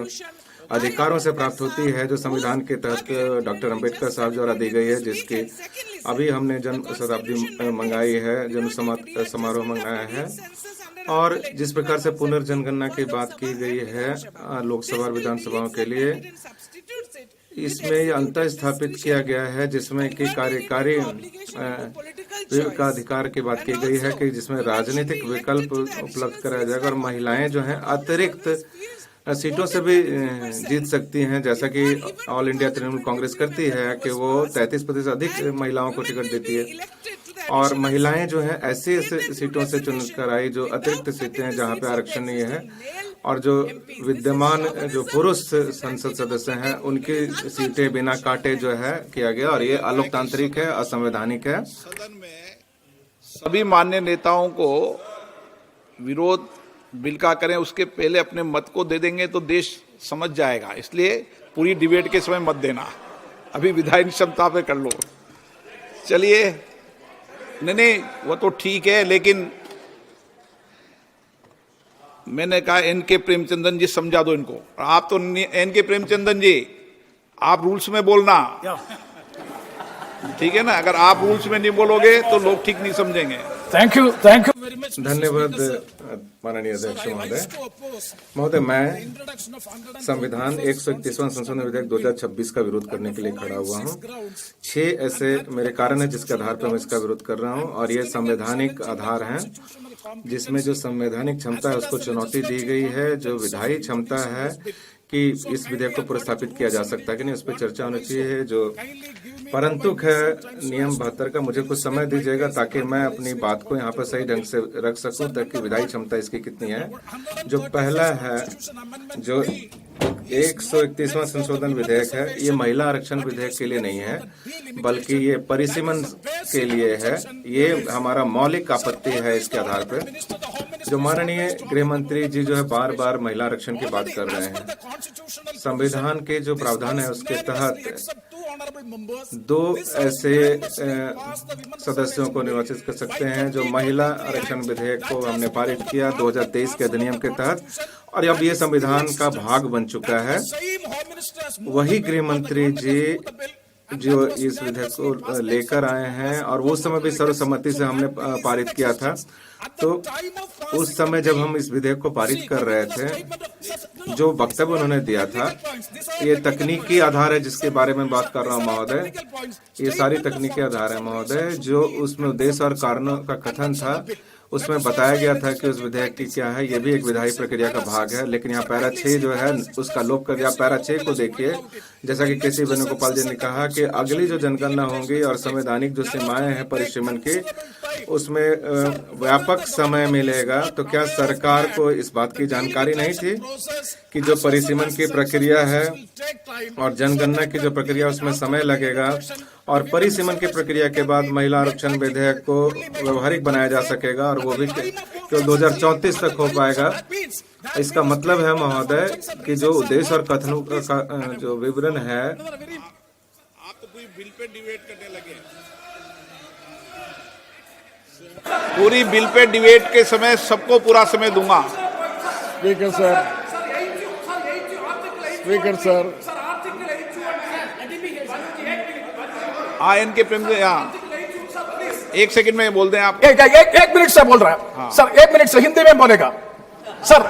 अधिकारों से प्राप्त होती है, जो संविधान के तहत डॉक्टर अंबेडकर साहब द्वारा दी गई है, जिसके अभी हमने जन्म शताब्दी मंगाई है, जन्म समारोह मंगाया है। और जिस प्रकार से पुनर्जनगणना की बात की गई है लोकसभा और विधानसभाओं के लिए, इसमें ये अंतर स्थापित किया गया है, जिसमें कि कार्यकारी का अधिकार की बात की गई है कि जिसमें राजनीतिक विकल्प उपलब्ध कराया जाएगा और महिलाएं जो हैं अतिरिक्त सीटों से भी जीत सकती हैं, जैसा कि ऑल इंडिया तृणमूल कांग्रेस करती है कि वो 33% अधिक महिलाओं को टिकट देती है। और महिलाएं जो हैं ऐसे सीटों से चुनकर आई जो अतिरिक्त सीटें हैं जहां पे आरक्षण नहीं है, और जो विद्यमान जो पुरुष संसद सदस्य हैं उनकी सीटें बिना काटे जो है किया गया, और ये अलोकतांत्रिक है, असंवैधानिक है। सदन में सभी मान्य नेताओं को विरोध बिल का करें, उसके पहले अपने मत को दे देंगे तो देश समझ जाएगा। इसलिए पूरी डिबेट के समय मत देना, अभी विधायी क्षमता पे कर लो। चलिए, नहीं वो तो ठीक है, लेकिन मैंने कहा एन.के. प्रेमचंदन जी समझा दो इनको। आप तो एन.के. प्रेमचंदन जी, आप रूल्स में बोलना, ठीक है ना? अगर आप रूल्स में नहीं बोलोगे तो लोग ठीक नहीं समझेंगे। Thank you very much. धन्यवाद माननीय अध्यक्ष महोदय। मैं संविधान 131वां संशोधन विधेयक 2026 का विरोध करने के लिए खड़ा हुआ हूं। 6 ऐसे मेरे कारण है जिसके आधार पर मैं इसका विरोध कर रहा हूं, और ये संवैधानिक आधार हैं, जिसमें जो संवैधानिक क्षमता है उसको चुनौती दी गई है। जो विधायी क्षमता है कि इस विधेयक को प्रस्तावित किया जा सकता है कि नहीं, उस पर चर्चा होनी चाहिए। जो परंतु है नियम 72 का, मुझे कुछ समय दीजिएगा ताकि मैं अपनी बात को यहाँ पर सही ढंग से रख सकूं, ताकि विधायी क्षमता इसकी कितनी है। जो पहला है, जो 131वां संशोधन विधेयक है, ये महिला आरक्षण विधेयक के लिए नहीं है, बल्कि ये परिसीमन के लिए है। ये हमारा मौलिक आपत्ति है इसके आधार पर। जो माननीय गृह मंत्री जी जो है बार बार महिला आरक्षण की बात कर रहे हैं। संविधान के जो प्रावधान है उसके तहत 2 ऐसे सदस्यों को निर्वाचित कर सकते हैं। जो महिला आरक्षण विधेयक को हमने पारित किया 2023 के अधिनियम के तहत, और अब ये संविधान का भाग बन चुका है। वही गृह मंत्री जी जो इस विधेयक को लेकर आए हैं, और उस समय भी सर्वसम्मति से हमने पारित किया था। तो उस समय जब हम इस विधेयक को पारित कर रहे थे, जो वक्तव्य उन्होंने दिया था, ये तकनीकी आधार है जिसके बारे में बात कर रहा हूं महोदय। ये सारी तकनीकी आधार है महोदय। जो उसमें उद्देश्य और कारणों का कथन था, उसमें बताया गया था कि उस विधेयक की क्या है। ये भी एक विधायी प्रक्रिया का भाग है, लेकिन यहाँ पैरा 6 जो है उसका लोप कर दिया। पैरा 6 को देखिए, जैसा कि केसी वेणुगोपाल जी ने कहा कि अगली जो जनगणना होंगी और संवैधानिक जो सीमाएं हैं परिसीमन की, उसमें व्यापक समय मिलेगा। तो क्या सरकार को इस बात की जानकारी नहीं थी कि जो परिसीमन की प्रक्रिया है और जनगणना की जो प्रक्रिया उसमें समय लगेगा, और परिसीमन की प्रक्रिया के बाद महिला आरक्षण विधेयक को व्यवहारिक बनाया जा सकेगा, और वो भी केवल 2034 तक हो पाएगा। इसका मतलब है महोदय कि जो उद्देश्य और कथनों का जो विवरण है। आप तो पूरी बिल पे डिबेट करने लगे। पूरी बिल पे डिबेट के समय सबको पूरा समय दूंगा। स्पीकर सर हाँ, इनके प्रेम से यहाँ 1 सेकंड में बोल दें आप। एक मिनट से बोल रहा है। हाँ। सर 1 मिनट से हिंदी में बोलेगा। Sir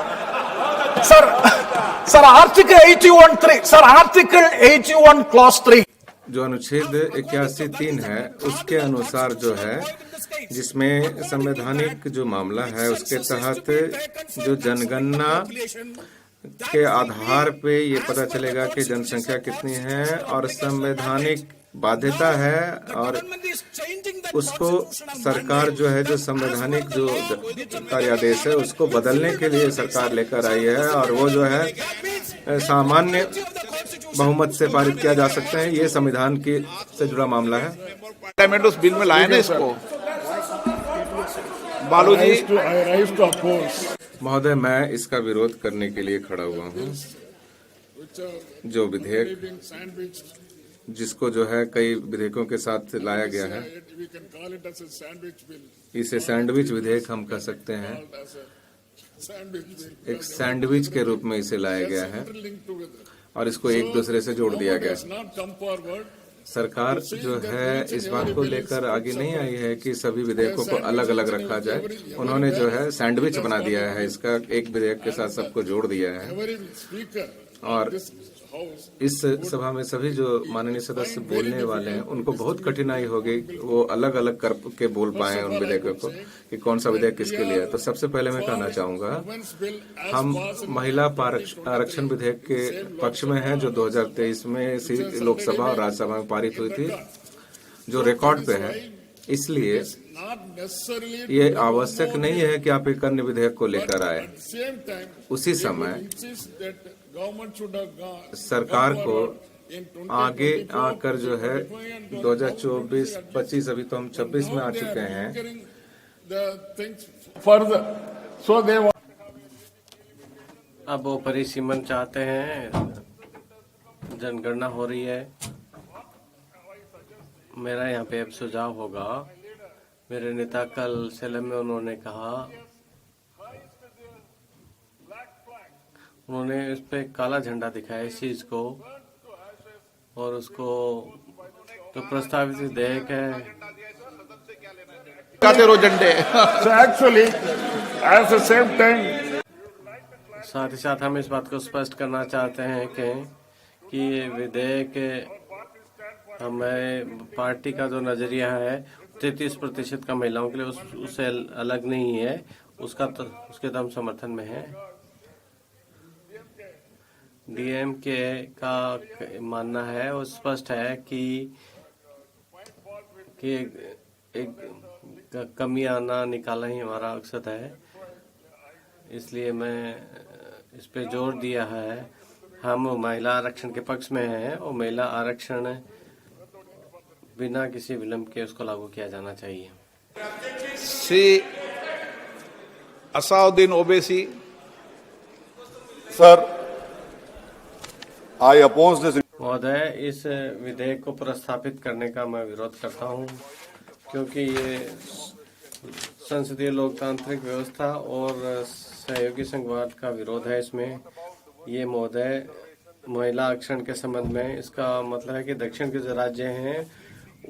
article 81(3) sir article 81 clause 3 जो अनुच्छेद 81(3) है उसके अनुसार जो है, जिसमें संवैधानिक जो मामला है उसके तहत जो जनगणना के आधार पे ये पता चलेगा कि जनसंख्या कितनी है, और संवैधानिक बाध्यता है और उसको सरकार जो है, जो संवैधानिक जो कार्यादेश है उसको बदलने के लिए सरकार लेकर आई है और वो जो है सामान्य बहुमत से पारित किया जा सकता है। ये संविधान की से जुड़ा मामला है। अमेंडमेंट उस बिल में लाए ना इसको। बालू जी, महोदय, मैं इसका विरोध करने के लिए खड़ा हुआ हूँ। जो विधेयक जिसको जो है कई विधेयकों के साथ लाया गया है, इसे सैंडविच विधेयक हम कह सकते हैं। एक सैंडविच के रूप में इसे लाया गया है और इसको एक दूसरे से जोड़ दिया गया है। सरकार जो है इस बात को लेकर आगे नहीं आई है कि सभी विधेयकों को अलग अलग रखा जाए। उन्होंने जो है सैंडविच बना दिया है, इसका एक विधेयक के साथ सबको जोड़ दिया है। और इस सभा में सभी जो माननीय सदस्य बोलने वाले हैं उनको बहुत कठिनाई होगी, वो अलग अलग करके बोल पाए उन विधेयकों को कि कौन सा विधेयक किसके लिए है। तो सबसे पहले मैं कहना चाहूंगा, हम महिला आरक्षण विधेयक के पक्ष में हैं जो 2023 में लोकसभा और राज्यसभा में पारित हुई थी, जो रिकॉर्ड पे है। इसलिए ये आवश्यक नहीं है कि आप एक अन्य विधेयक को लेकर आए। उसी समय सरकार को आगे आकर जो है 2024-25, अभी तो हम 26 में आ चुके हैं, अब वो परिसीमन चाहते हैं। जनगणना हो रही है। मेरा यहाँ पे अब सुझाव होगा, मेरे नेता कल सेलम में उन्होंने कहा, उन्होंने इस पे काला झंडा दिखाया इस चीज को, और उसको जो प्रस्तावित विधेयक है झंडे actually at the same time साथ ही साथ हम इस बात को स्पष्ट करना चाहते हैं कि ये विधेयक हमें पार्टी का जो नजरिया है 33% का महिलाओं के लिए उससे अलग नहीं है, उसके दम समर्थन में है। डीएमके का मानना है, वो स्पष्ट है कि एक कमी आना निकालना ही हमारा मकसद है। इसलिए मैं इस पे जोर दिया है। हम महिला आरक्षण के पक्ष में हैं और महिला आरक्षण बिना किसी विलंब के उसको लागू किया जाना चाहिए। Shri Asaduddin Owaisi. Sir, I oppose this. महोदय, इस विधेयक को प्रस्तापित करने का मैं विरोध करता हूं, क्योंकि ये संसदीय लोकतांत्रिक व्यवस्था और सहयोगी संघवाद का विरोध है। इसमें ये महोदय महिला आरक्षण के संबंध में इसका मतलब है कि दक्षिण के जो राज्य हैं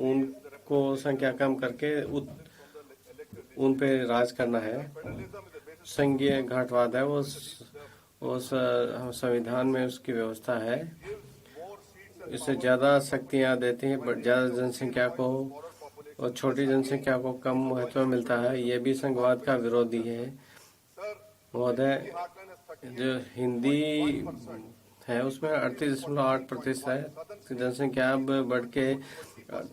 उनको संख्या कम करके उन पे राज करना है। संघीय घाटवाद है, वो संविधान में उसकी व्यवस्था है। इससे ज्यादा शक्तियां देती हैं ज्यादा जनसंख्या को और छोटी जनसंख्या को कम महत्व मिलता है। ये भी संघवाद का विरोधी है। महोदय, जो हिंदी है उसमें 38.8% है। जनसंख्या अब बढ़ के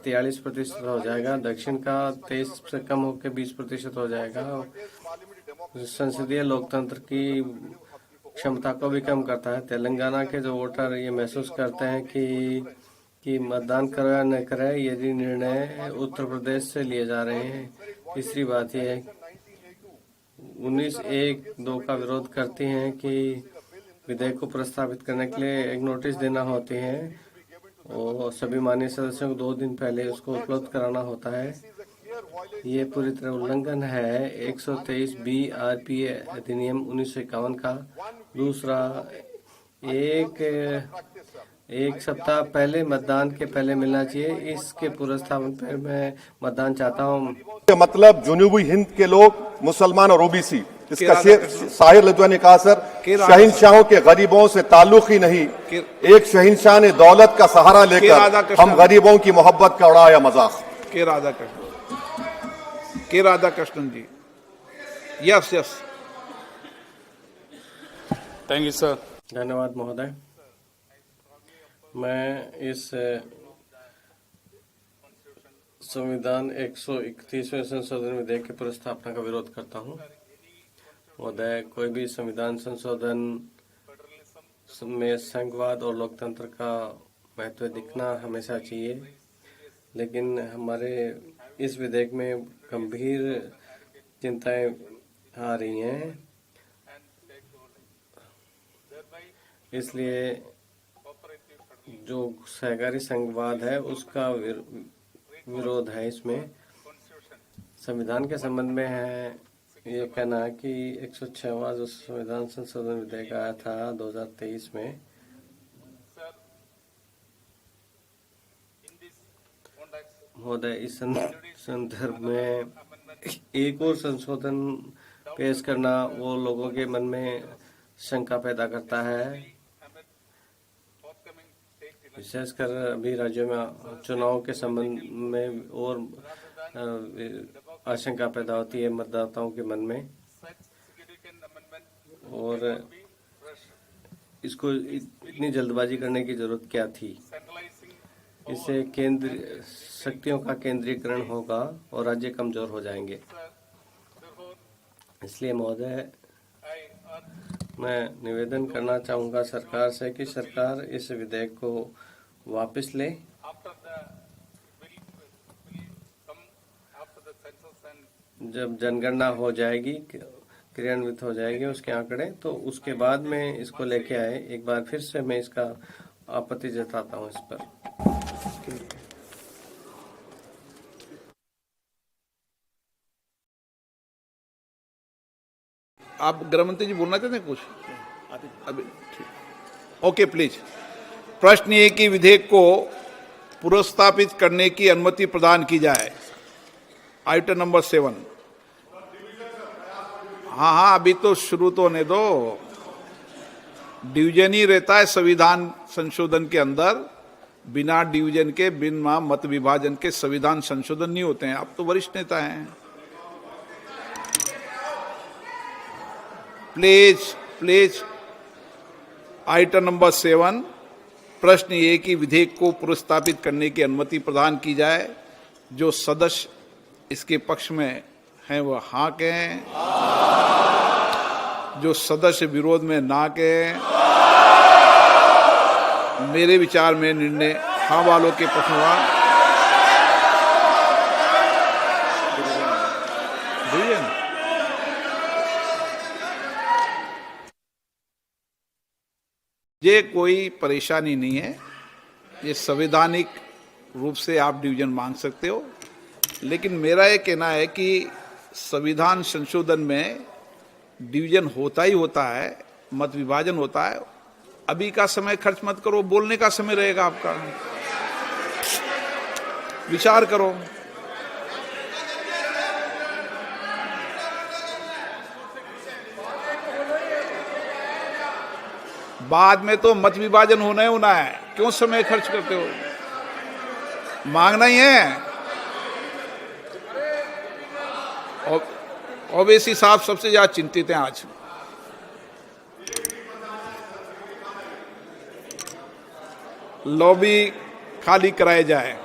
43% हो जाएगा। दक्षिण का 23 से कम होकर 20% हो जाएगा। संसदीय लोकतंत्र की क्षमता को भी कम करता है। तेलंगाना के जो वोटर ये महसूस करते हैं कि मतदान करे या न करे, यदि निर्णय उत्तर प्रदेश से लिए जा रहे हैं। तीसरी बात यह है 19(1)(2) का विरोध करती हैं कि विधेयक को प्रस्तावित करने के लिए एक नोटिस देना होती है और सभी माननीय सदस्यों को 2 दिन पहले उसको उपलब्ध कराना होता है। ये पूरी तरह उल्लंघन है 123B RPA अधिनियम 1951 का। दूसरा, एक सप्ताह पहले मतदान के पहले मिलना चाहिए। इसके पुरस्तावन पर मैं मतदान चाहता हूँ। मतलब जुनूबी हिंद के लोग, मुसलमान और ओबीसी, इसका साहिर लद्वा ने कहा, सर, शहंशाहों के गरीबों से ताल्लुक ही नहीं। एक शहंशाह ने दौलत का सहारा लेकर हम गरीबों की मोहब्बत का उड़ाया मजाक। K Radhakrishnan ji. Yes yes, thank you sir. धन्यवाद महोदय। मैं इस संविधान 131वें संशोधन विधेयक की प्रस्तावना का विरोध करता हूं। महोदय, कोई भी संविधान संशोधन में संघवाद और लोकतंत्र का महत्व दिखना हमेशा चाहिए, लेकिन हमारे इस विधेयक में गंभीर चिंताएं आ रही हैं। इसलिए जो सहकारी संघवाद है उसका विरोध है। इसमें संविधान के संबंध में है ये कहना है कि 106वां जो संविधान संशोधन विधेयक आया था 2023 में, महोदय, इस संदर्भ में एक और संशोधन पेश करना वो लोगों के मन में शंका पैदा करता है। विशेषकर अभी राज्यों में चुनाव के संबंध में और आशंका पैदा होती है मतदाताओं के मन में, और इसको इतनी जल्दबाजी करने की जरूरत क्या थी। इससे केंद्र शक्तियों का केंद्रीकरण होगा और राज्य कमजोर हो जाएंगे। इसलिए महोदय, मैं निवेदन करना चाहूँगा सरकार से कि सरकार इस विधेयक को वापस ले। जब जनगणना हो जाएगी, क्रियान्वित हो जाएगी उसके आंकड़े, तो उसके बाद में इसको लेके आए। एक बार फिर से मैं इसका आपत्ति जताता हूँ इस पर। आप गृहमंत्री जी बोलना चाहते हैं कुछ अभी? ठीक, ओके प्लीज। प्रश्न ये कि विधेयक को पुनर्स्थापित करने की अनुमति प्रदान की जाए। Item number 7। हाँ, अभी तो शुरू तो होने दो। डिवीजन ही रहता है संविधान संशोधन के अंदर। बिना डिवीजन के, बिना मत विभाजन के संविधान संशोधन नहीं होते हैं। आप तो वरिष्ठ नेता हैं। प्लीज। Item number 7। प्रश्न ये कि विधेयक को पुनर्स्थापित करने की अनुमति प्रदान की जाए। जो सदस्य इसके पक्ष में हैं वह हाँ कहें, जो सदस्य विरोध में ना कहें। मेरे विचार में निर्णय हाँ वालों के पक्ष में हुआ। ये कोई परेशानी नहीं है। ये संवैधानिक रूप से आप डिवीजन मांग सकते हो, लेकिन मेरा ये कहना है कि संविधान संशोधन में डिवीजन होता ही होता है, मत विभाजन होता है। अभी का समय खर्च मत करो, बोलने का समय रहेगा आपका। विचार करो। बाद में तो मत विभाजन होना है। क्यों समय खर्च करते हो? मांगना ही है। ओवैसी साहब सबसे ज्यादा चिंतित हैं आज। लॉबी खाली कराए जाए।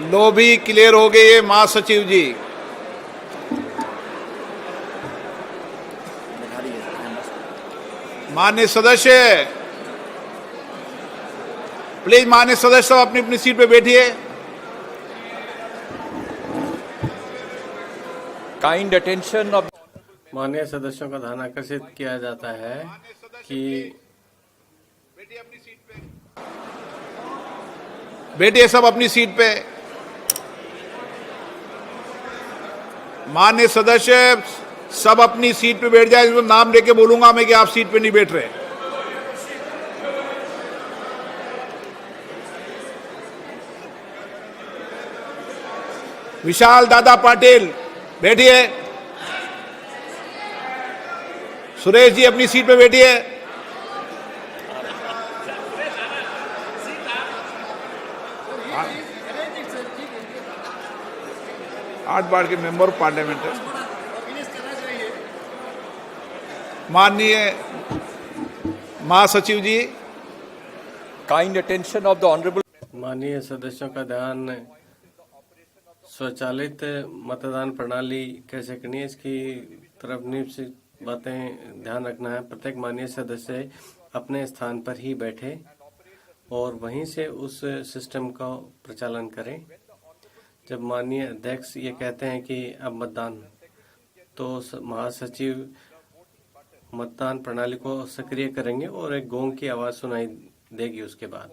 लो भी क्लियर हो गई है महासचिव जी। माननीय सदस्य, प्लीज माननीय सदस्य सब अपनी अपनी सीट पे बैठिए। Kind attention of माननीय सदस्यों का ध्यान आकर्षित किया जाता है कि बैठिए सब अपनी सीट पे। माननीय सदस्य सब अपनी सीट पे बैठ जाए। इसको नाम लेके बोलूंगा मैं कि आप सीट पे नहीं बैठ रहे। विशाल दादा पाटिल बैठिए। सुरेश जी अपनी सीट पे बैठिए। आठ बार के मेंबर ऑफ पार्लियामेंट है। माननीय महासचिव जी, kind attention of the honorable माननीय सदस्यों का ध्यान स्वचालित मतदान प्रणाली कैसे करनी है इसकी तरफ निश्चित बातें ध्यान रखना है। प्रत्येक माननीय सदस्य अपने स्थान पर ही बैठे और वहीं से उस सिस्टम का प्रचालन करें। जब माननीय अध्यक्ष ये कहते हैं कि अब मतदान, तो महासचिव मतदान प्रणाली को सक्रिय करेंगे और एक गोंग की आवाज सुनाई देगी। उसके बाद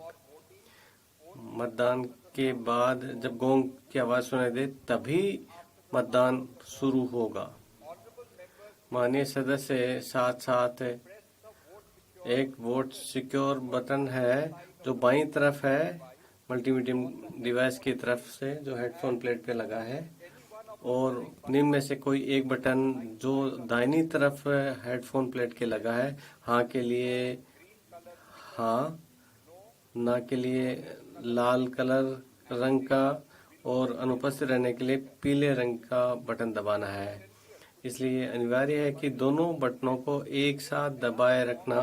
मतदान के बाद जब गोंग की आवाज सुनाई दे तभी मतदान शुरू होगा। माननीय सदस्य साथ साथ एक वोट सिक्योर बटन है जो बाईं तरफ है मल्टीमीडिया डिवाइस की तरफ से जो हेडफोन प्लेट पे लगा है, और निम्न में से कोई एक बटन जो दाहिनी तरफ हेडफोन प्लेट के लगा है, हाँ के लिए हाँ, ना के लिए लाल कलर रंग का और अनुपस्थित रहने के लिए पीले रंग का बटन दबाना है। इसलिए अनिवार्य है कि दोनों बटनों को एक साथ दबाए रखना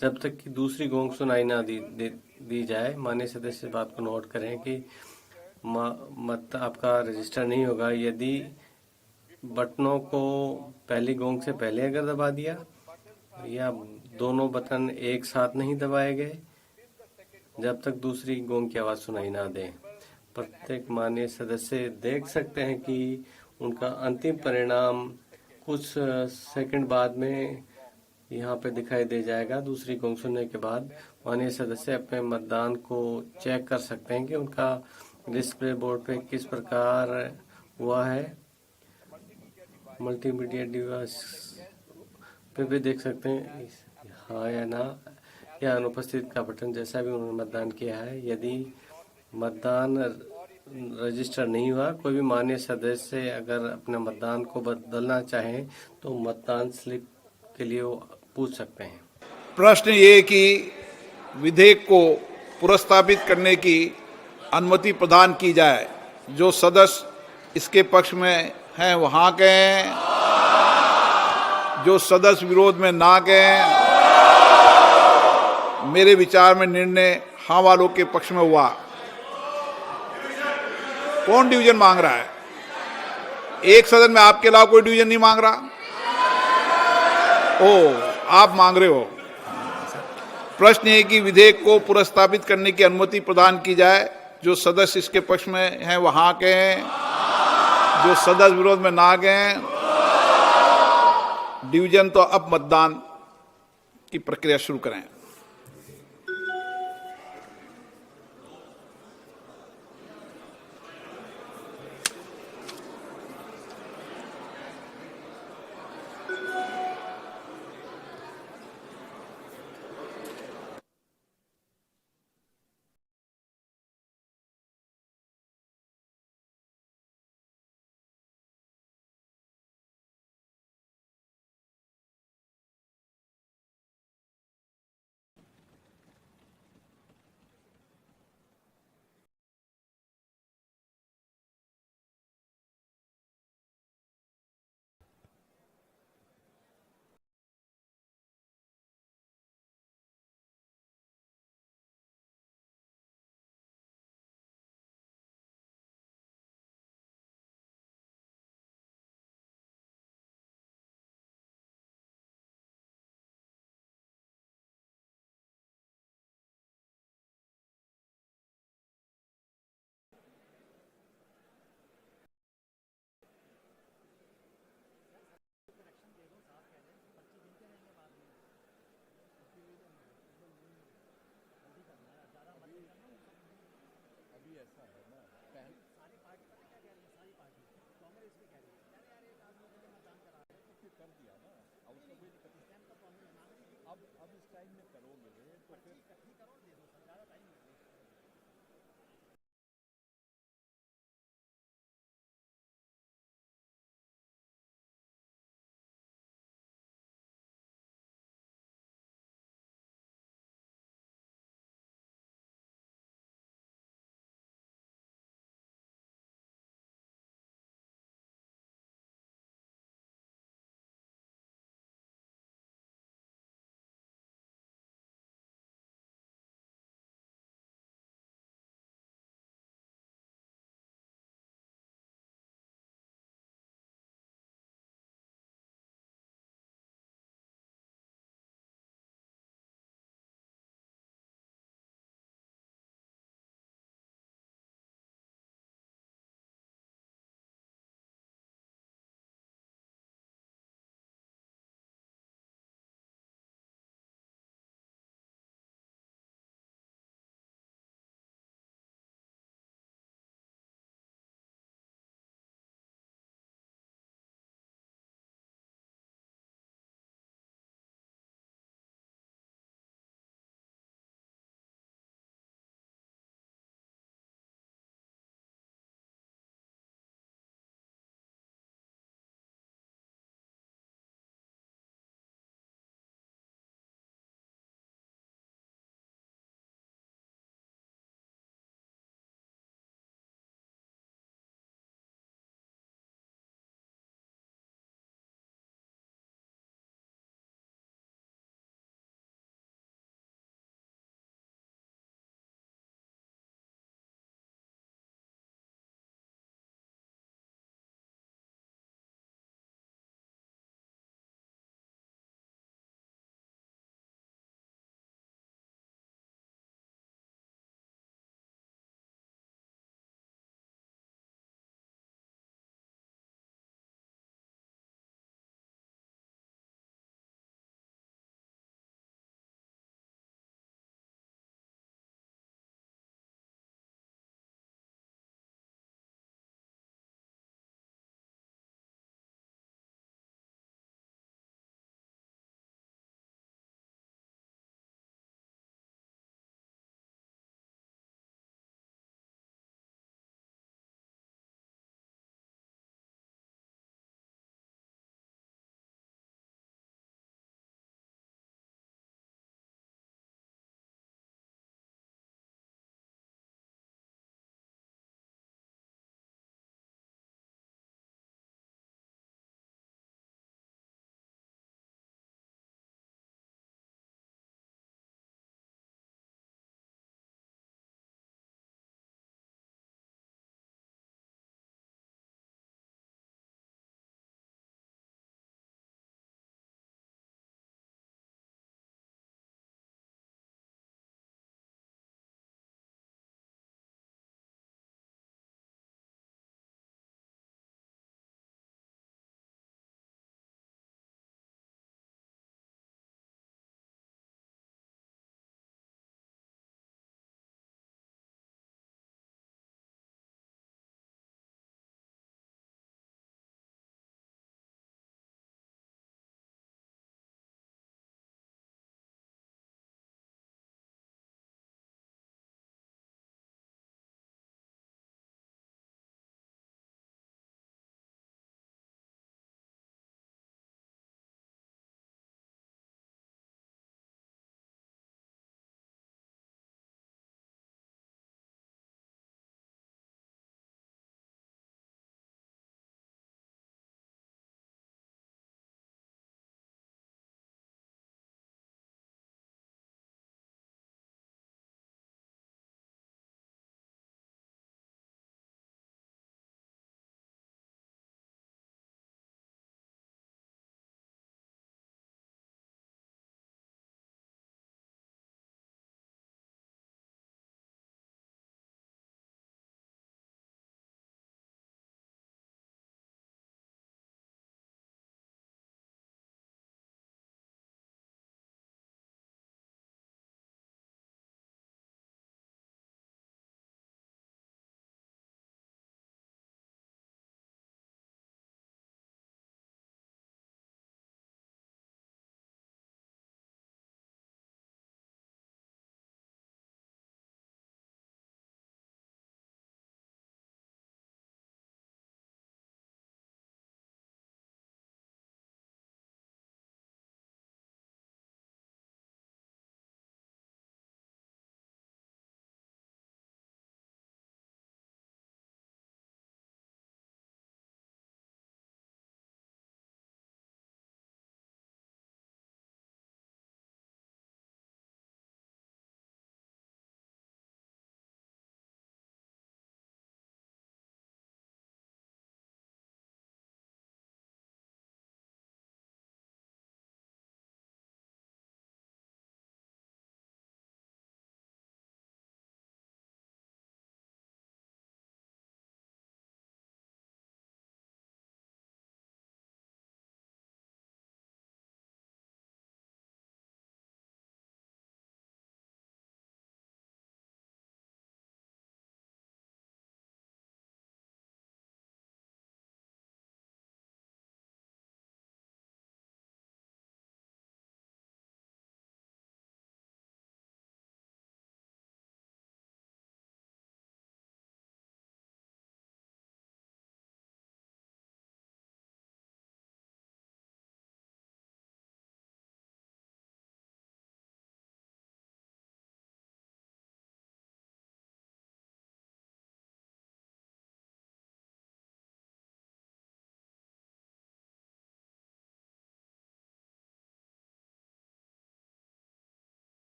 जब तक कि दूसरी गोंग सुनाई ना दी जाए। माननीय सदस्य इस बात को नोट करें कि मत आपका रजिस्टर नहीं होगा यदि बटनों को पहली गोंग से पहले अगर दबा दिया या दोनों बटन एक साथ नहीं दबाए गए जब तक दूसरी गोंग की आवाज सुनाई ना दे। प्रत्येक माननीय सदस्य देख सकते हैं कि उनका अंतिम परिणाम कुछ सेकंड बाद में यहाँ पे दिखाई दे जाएगा। दूसरी गोंग सुनने के बाद माननीय सदस्य अपने मतदान को चेक कर सकते हैं कि उनका डिस्प्ले बोर्ड पे किस प्रकार हुआ है। मल्टीमीडिया डिवाइस पे भी देख सकते हैं हाँ या ना या अनुपस्थित का बटन जैसा भी उन्होंने मतदान किया है। यदि मतदान रजिस्टर नहीं हुआ, कोई भी माननीय सदस्य अगर अपने मतदान को बदलना चाहें तो मतदान स्लिप के लिए वो पूछ सकते हैं। प्रश्न ये कि विधेयक को पुनर्स्थापित करने की अनुमति प्रदान की जाए। जो सदस्य इसके पक्ष में हैं वो हाँ कहें, जो सदस्य विरोध में ना कहें। मेरे विचार में निर्णय हाँ वालों के पक्ष में हुआ। कौन डिवीजन मांग रहा है? एक सदन में आपके अलावा कोई डिवीजन नहीं मांग रहा। ओ, आप मांग रहे हो। प्रश्न है कि विधेयक को पुनर्स्थापित करने की अनुमति प्रदान की जाए। जो सदस्य इसके पक्ष में हैं वो हाँ कहें, जो सदस्य विरोध में ना कहें। डिवीजन तो अब मतदान की प्रक्रिया शुरू करें। अब इस टाइम में करोगे तो फिर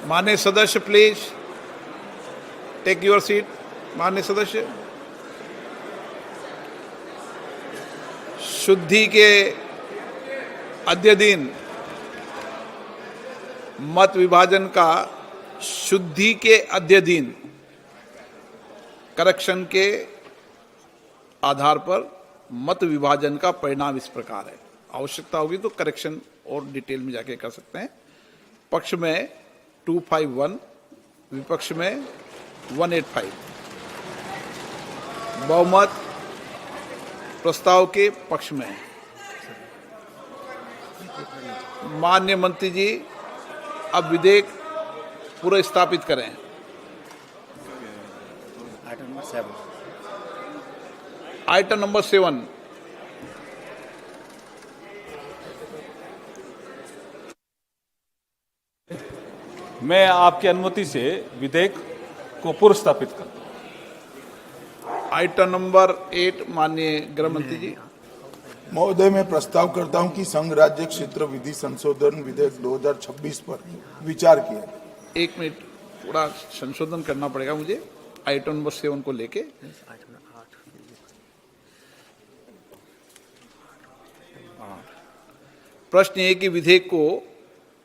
माननीय सदस्य प्लीज टेक योर सीट। माननीय सदस्य, शुद्धि के आद्य दिन मत विभाजन का शुद्धि के आद्य दिन करेक्शन के आधार पर मत विभाजन का परिणाम इस प्रकार है। आवश्यकता होगी तो करेक्शन और डिटेल में जाके कर सकते हैं। पक्ष में 251, विपक्ष में 185। बहुमत प्रस्ताव के पक्ष में है। माननीय मंत्री जी अब विधेयक पुनर्स्थापित करें। Item number 7। मैं आपकी अनुमति से विधेयक को पुनर्स्थापित करता हूं। आइटम नंबर 8 माननीय गृह मंत्री जी। महोदय, मैं प्रस्ताव करता हूं कि संघ राज्य क्षेत्र विधि संशोधन विधेयक 2026 पर विचार किया जाए। 1 मिनट, थोड़ा संशोधन करना पड़ेगा मुझे आइटम नंबर 7 को लेके। प्रश्न ये कि विधेयक को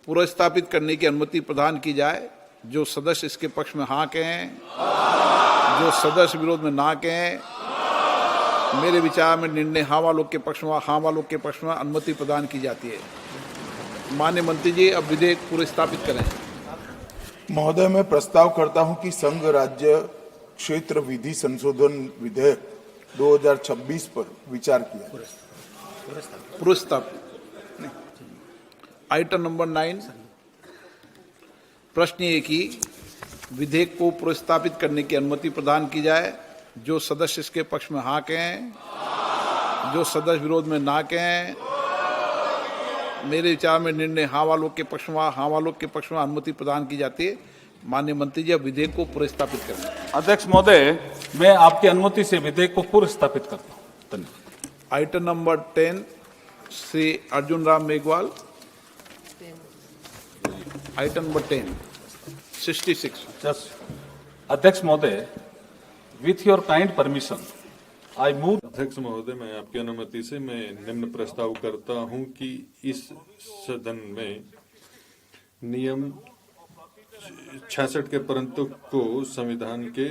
पुनर्स्थापित करने की अनुमति प्रदान की जाए। जो सदस्य इसके पक्ष में हाँ कहें, जो सदस्य विरोध में ना कहें। मेरे विचार में निर्णय हाँ वालों के पक्ष में अनुमति प्रदान की जाती है। माननीय मंत्री जी अब विधेयक पुनर्स्थापित करें। महोदय, मैं प्रस्ताव करता हूं कि संघ राज्य क्षेत्र विधि संशोधन विधेयक 2026 पर विचार किया जाए। पुनर्स्थापित। Item number 9। प्रश्न ये कि विधेयक को पुनर्स्थापित करने की अनुमति प्रदान की जाए। जो सदस्य इसके पक्ष में हाँ कहें, जो सदस्य विरोध में ना कहें। मेरे विचार में निर्णय हाँ वालों के पक्ष में अनुमति प्रदान की जाती है। माननीय मंत्री जी अब विधेयक को पुनर्स्थापित करें। अध्यक्ष महोदय, मैं आपकी अनुमति से विधेयक को पुनर्स्थापित करता हूं। धन्यवाद। Item number 10 Shri Arjun Ram Meghwal. Item number 10 66। अध्यक्ष महोदय, with your kind permission I move. अध्यक्ष महोदय, मैं आपकी अनुमति से मैं निम्न प्रस्ताव करता हूं कि इस सदन में नियम 66 के परंतु को संविधान के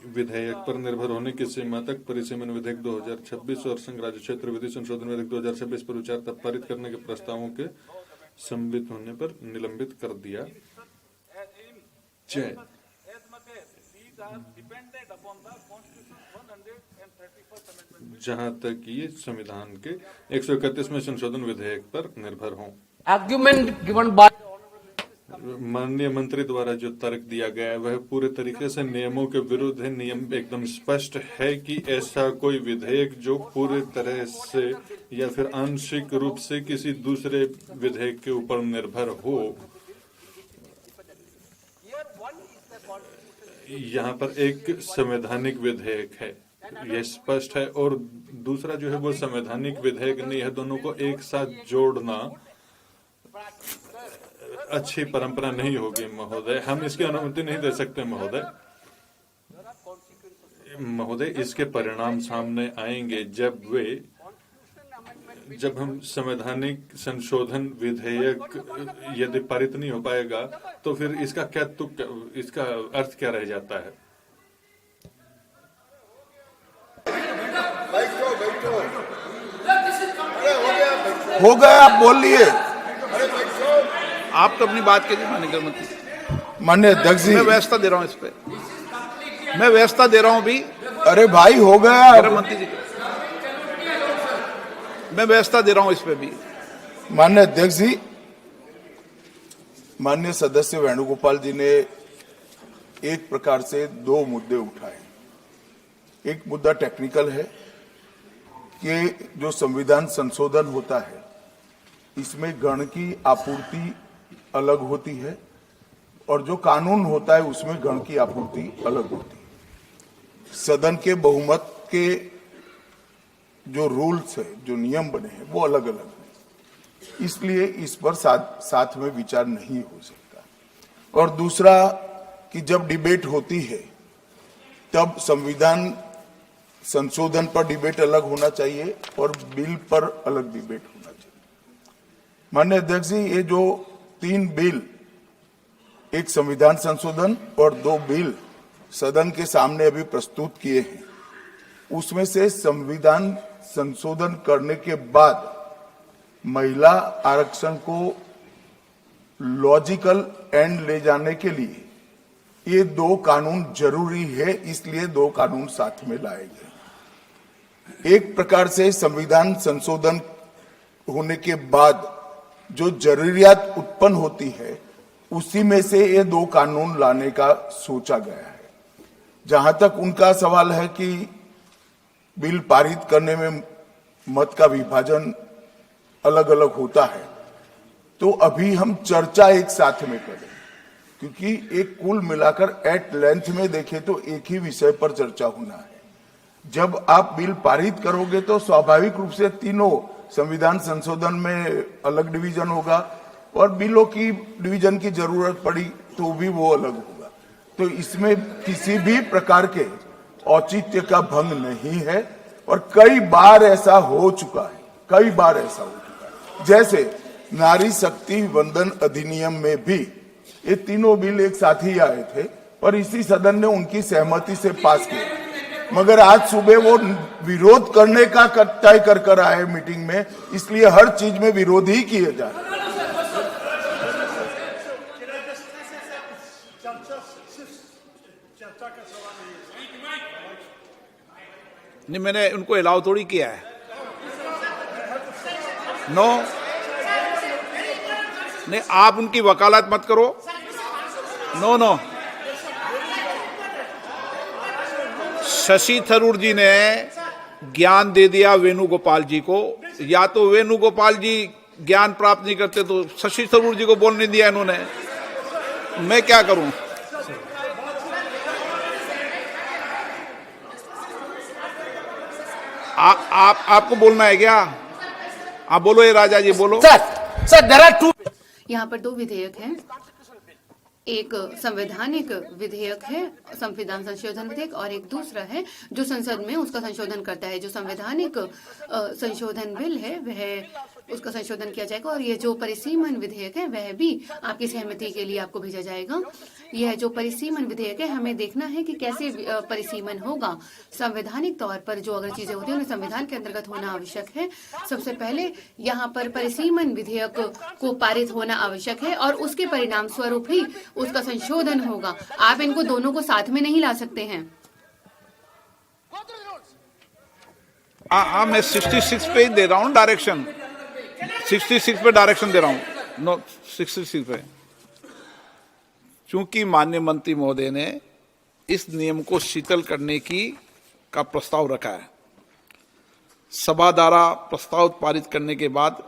विधेयक पर निर्भर होने की सीमा तक परिसीमन विधेयक 2026 और संघ राज्य क्षेत्र विधि संशोधन विधेयक 2026 पर विचार तब पारित करने के प्रस्तावों के सम्मिलित होने पर निलंबित कर दिया जाए। जहां तक ये संविधान के 131वें संशोधन विधेयक पर निर्भर हों। आर्ग्यूमेंट गिवन बाय माननीय मंत्री द्वारा जो तर्क दिया गया है वह पूरे तरीके से नियमों के विरुद्ध है। नियम एकदम स्पष्ट है कि ऐसा कोई विधेयक जो पूरे तरह से या फिर आंशिक रूप से किसी दूसरे विधेयक के ऊपर निर्भर हो, यहाँ पर एक संवैधानिक विधेयक है, यह स्पष्ट है। और दूसरा जो है वो संवैधानिक विधेयक नहीं है। दोनों को एक साथ जोड़ना अच्छी परंपरा नहीं होगी महोदय। हम इसकी अनुमति नहीं दे सकते महोदय। इसके परिणाम सामने आएंगे जब हम संवैधानिक संशोधन विधेयक यदि पारित नहीं हो पाएगा तो फिर इसका इसका अर्थ क्या रह जाता है। हो गया, आप बोल लिए। आप तो अपनी बात कीजिए माननीय गृह मंत्री। माननीय अध्यक्ष जी, मैं व्यवस्था दे रहा हूं इस पे, मैं व्यवस्था दे रहा हूं अभी। अरे भाई हो गया। गृह मंत्री जी मैं व्यवस्था दे रहा हूं इस पे भी। माननीय अध्यक्ष जी, माननीय सदस्य वेणुगोपाल जी ने एक प्रकार से 2 मुद्दे उठाए। एक मुद्दा टेक्निकल है कि जो संविधान संशोधन होता है इसमें गण की आपूर्ति अलग होती है और जो कानून होता है उसमें गण की आपूर्ति अलग होती है। सदन के बहुमत के जो रूल्स है, जो नियम बने हैं वो अलग अलग हैं, इसलिए इस पर साथ में विचार नहीं हो सकता। और दूसरा कि जब डिबेट होती है तब संविधान संशोधन पर डिबेट अलग होना चाहिए और बिल पर अलग डिबेट होना चाहिए। माननीय अध्यक्ष जी, ये जो 3 बिल, एक संविधान संशोधन और 2 बिल सदन के सामने अभी प्रस्तुत किए हैं, उसमें से संविधान संशोधन करने के बाद महिला आरक्षण को लॉजिकल एंड ले जाने के लिए ये 2 कानून जरूरी है, इसलिए 2 कानून साथ में लाए गए। एक प्रकार से संविधान संशोधन होने के बाद जो जरूरियात उत्पन्न होती है उसी में से ये 2 कानून लाने का सोचा गया है। जहां तक उनका सवाल है कि बिल पारित करने में मत का विभाजन अलग अलग होता है, तो अभी हम चर्चा एक साथ में करें, क्योंकि एक कुल मिलाकर एट लेंथ में देखें तो एक ही विषय पर चर्चा होना है। जब आप बिल पारित करोगे तो स्वाभाविक रूप से तीनों संविधान संशोधन में अलग डिवीजन होगा और बिलों की डिवीजन की जरूरत पड़ी तो भी वो अलग होगा। तो इसमें किसी भी प्रकार के औचित्य का भंग नहीं है और कई बार ऐसा हो चुका है, जैसे नारी शक्ति वंदन अधिनियम में भी ये तीनों बिल एक साथ ही आए थे और इसी सदन ने उनकी सहमति से पास किया, मगर आज सुबह वो विरोध करने का तय कर आए मीटिंग में, इसलिए हर चीज में विरोध ही किए जा रहे हैं। नहीं, मैंने उनको अलाउ थोड़ी किया है। नो, नहीं, आप उनकी वकालत मत करो। नो, शशि थरूर जी ने ज्ञान दे दिया वेणुगोपाल जी को, या तो वेणुगोपाल जी ज्ञान प्राप्त नहीं करते तो शशि थरूर जी को बोलने दिया इन्होंने, मैं क्या करूं? आपको बोलना है क्या? आप बोलो, ये राजा जी बोलो। Sir there are 2। यहाँ पर 2 विधेयक हैं, एक संवैधानिक विधेयक है, संविधान संशोधन विधेयक, और एक दूसरा है जो संसद में उसका संशोधन करता है। जो संवैधानिक संशोधन बिल है वह उसका संशोधन किया जाएगा और ये जो परिसीमन विधेयक है वह भी आपकी सहमति के लिए आपको भेजा जाएगा। यह जो परिसीमन विधेयक है, हमें देखना है कि कैसे परिसीमन होगा। संवैधानिक तौर पर जो अगर चीजें होती है उन्हें संविधान के अंतर्गत होना आवश्यक है। सबसे पहले यहाँ पर परिसीमन विधेयक को पारित होना आवश्यक है और उसके परिणाम स्वरूप ही उसका संशोधन होगा। आप इनको दोनों को साथ में नहीं ला सकते हैं। मैं 66 पे दे रहा हूँ डायरेक्शन, 66 पे डायरेक्शन दे रहा हूँ। नो, 66 पे, चूंकि माननीय मंत्री महोदय ने इस नियम को शिथिल करने का प्रस्ताव रखा है, सभा द्वारा प्रस्ताव पारित करने के बाद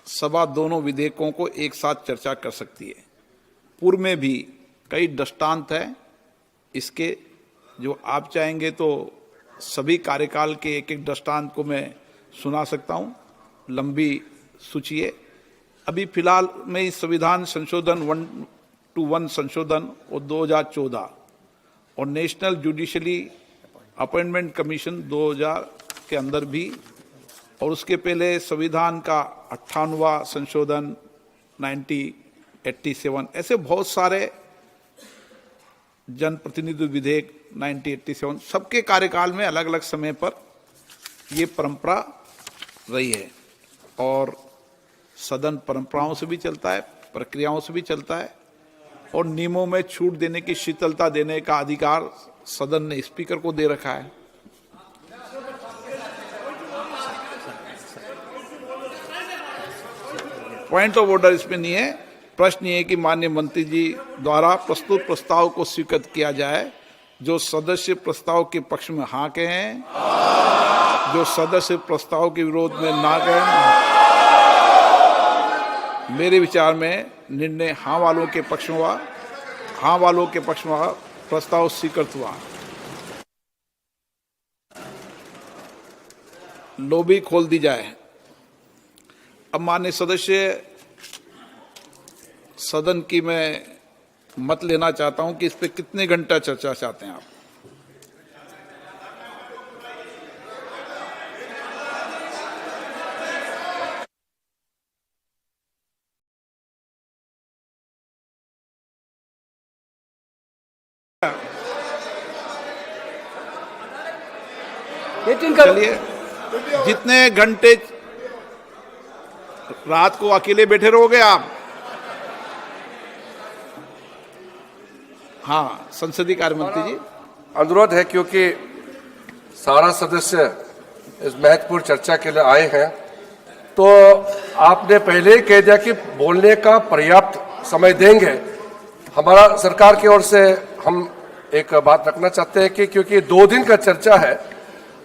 सभा दोनों विधेयकों को एक साथ चर्चा कर सकती है। पूर्व में भी कई दृष्टांत है इसके, जो आप चाहेंगे तो सभी कार्यकाल के एक एक दृष्टांत को मैं सुना सकता हूं, लंबी सूची है। अभी फिलहाल में इस संविधान संशोधन 1:1 संशोधन और 2014 और नेशनल जुडिशरी अपॉइंटमेंट कमीशन 2000 के अंदर भी, और उसके पहले संविधान का 58वां संशोधन 1987, ऐसे बहुत सारे जनप्रतिनिधि विधेयक 1987, सबके कार्यकाल में अलग अलग समय पर ये परंपरा रही है और सदन परंपराओं से भी चलता है, प्रक्रियाओं से भी चलता है और नियमों में छूट देने की, शीतलता देने का अधिकार सदन ने स्पीकर को दे रखा है। पॉइंट ऑफ ऑर्डर इसमें नहीं है। प्रश्न ये है कि माननीय मंत्री जी द्वारा प्रस्तुत प्रस्ताव को स्वीकृत किया जाए। जो सदस्य प्रस्ताव के पक्ष में हाँ कहें, जो सदस्य प्रस्ताव के विरोध में ना कहें। मेरे विचार में निर्णय हाँ वालों के पक्ष में हुआ, हाँ वालों के पक्ष में प्रस्ताव स्वीकृत हुआ। लॉबी खोल दी जाए। अब माननीय सदस्य, सदन की मैं मत लेना चाहता हूं कि इस पे कितने घंटा चर्चा चाहते हैं आप। चलिए, जितने घंटे रात को अकेले बैठे रहोगे आप। हाँ, संसदीय कार्य मंत्री जी। अनुरोध है, क्योंकि सारा सदस्य इस महत्वपूर्ण चर्चा के लिए आए हैं, तो आपने पहले ही कह दिया कि बोलने का पर्याप्त समय देंगे। हमारा सरकार की ओर से हम एक बात रखना चाहते हैं कि क्योंकि 2 दिन का चर्चा है,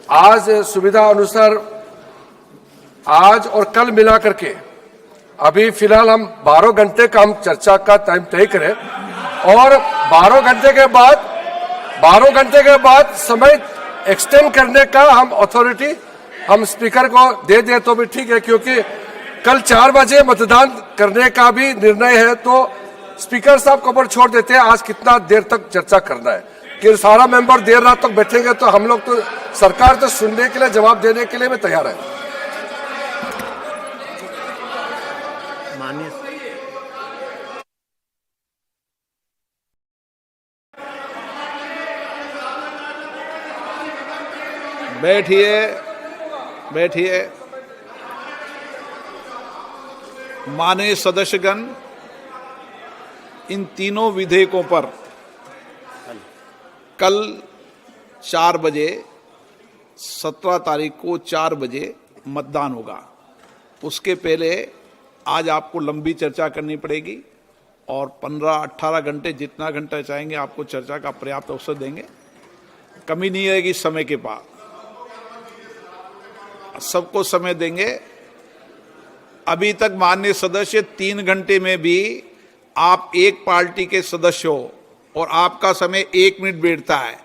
आज सुविधा अनुसार आज और कल मिला करके अभी फिलहाल हम 12 घंटे का हम चर्चा का टाइम तय करें, और 12 घंटे के बाद समय एक्सटेंड करने का हम अथॉरिटी हम स्पीकर को दे दें तो भी ठीक है, क्योंकि कल 4 बजे मतदान करने का भी निर्णय है। तो स्पीकर साहब को ऊपर छोड़ देते हैं आज कितना देर तक चर्चा करना है, कि सारा मेंबर देर रात तक बैठेंगे तो हम लोग तो सरकार तो सुनने के लिए, जवाब देने के लिए मैं तैयार है। बैठिए। माननीय सदस्यगण, इन तीनों विधेयकों पर कल 4 बजे 17 तारीख को 4 बजे मतदान होगा। उसके पहले आज आपको लंबी चर्चा करनी पड़ेगी और 15-18 घंटे, जितना घंटा चाहेंगे आपको चर्चा का पर्याप्त अवसर देंगे। कमी नहीं रहेगी समय के पास, सबको समय देंगे। अभी तक माननीय सदस्य 3 घंटे में भी आप एक पार्टी के सदस्य हो और आपका समय 1 मिनट बैठता है।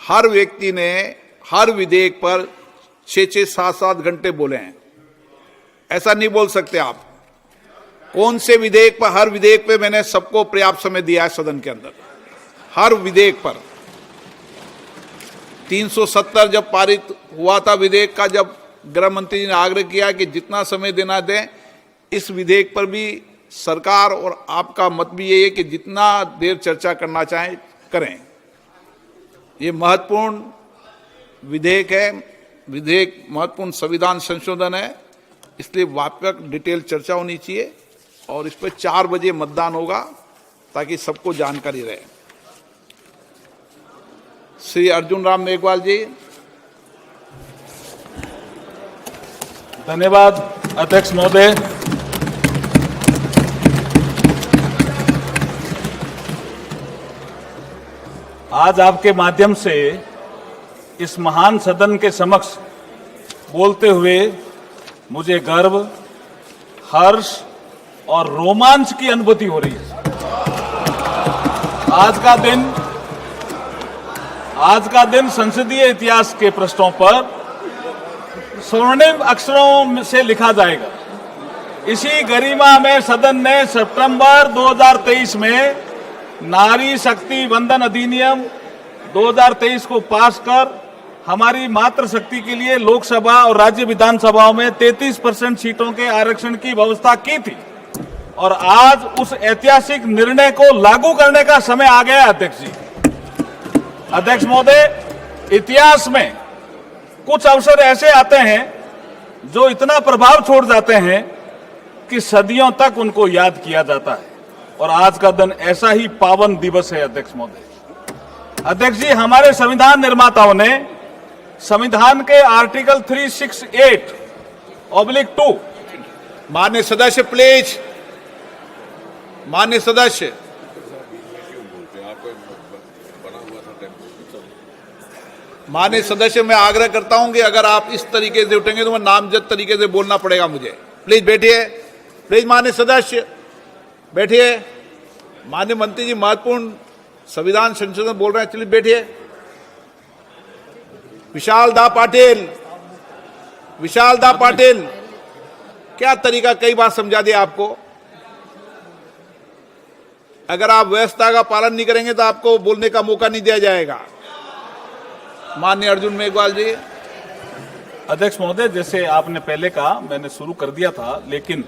हर व्यक्ति ने हर विधेयक पर 6-6, 7-7 घंटे बोले हैं। ऐसा नहीं बोल सकते आप। कौन से विधेयक पर? हर विधेयक पे मैंने सबको पर्याप्त समय दिया है सदन के अंदर, हर विधेयक पर। 370 जब पारित हुआ था विधेयक का, जब गृह मंत्री जी ने आग्रह किया कि जितना समय देना दें, इस विधेयक पर भी सरकार और आपका मत भी यही है कि जितना देर चर्चा करना चाहें करें। ये महत्वपूर्ण विधेयक है, विधेयक महत्वपूर्ण संविधान संशोधन है, इसलिए व्यापक डिटेल चर्चा होनी चाहिए और इस पर 4 बजे मतदान होगा ताकि सबको जानकारी रहे। श्री अर्जुन राम मेघवाल जी। धन्यवाद अध्यक्ष महोदय। आज आपके माध्यम से इस महान सदन के समक्ष बोलते हुए मुझे गर्व, हर्ष और रोमांच की अनुभूति हो रही है। आज का दिन संसदीय इतिहास के पृष्ठों पर स्वर्णिम अक्षरों से लिखा जाएगा। इसी गरिमा में सदन ने सितंबर 2023 में नारी शक्ति वंदन अधिनियम 2023 को पास कर हमारी मातृशक्ति के लिए लोकसभा और राज्य विधानसभाओं में 33% सीटों के आरक्षण की व्यवस्था की थी और आज उस ऐतिहासिक निर्णय को लागू करने का समय आ गया। अध्यक्ष जी, अध्यक्ष महोदय, इतिहास में कुछ अवसर ऐसे आते हैं जो इतना प्रभाव छोड़ जाते हैं कि सदियों तक उनको याद किया जाता है और आज का दिन ऐसा ही पावन दिवस है। अध्यक्ष महोदय, अध्यक्ष जी, हमारे संविधान निर्माताओं ने संविधान के आर्टिकल 368/2 माननीय सदस्य प्लीज, माननीय सदस्य, माननीय सदस्य, मैं आग्रह करता हूं कि अगर आप इस तरीके से उठेंगे तो मैं नामजद तरीके से बोलना पड़ेगा मुझे। प्लीज बैठिए, प्लीज माननीय सदस्य बैठिए। माननीय मंत्री जी महत्वपूर्ण संविधान संशोधन बोल रहे हैं, चलिए बैठिए। विशाल दा पाटिल, क्या तरीका, कई बार समझा दिया आपको। अगर आप व्यवस्था का पालन नहीं करेंगे तो आपको बोलने का मौका नहीं दिया जाएगा। माननीय अर्जुन मेघवाल जी। अध्यक्ष महोदय, जैसे आपने पहले कहा, मैंने शुरू कर दिया था, लेकिन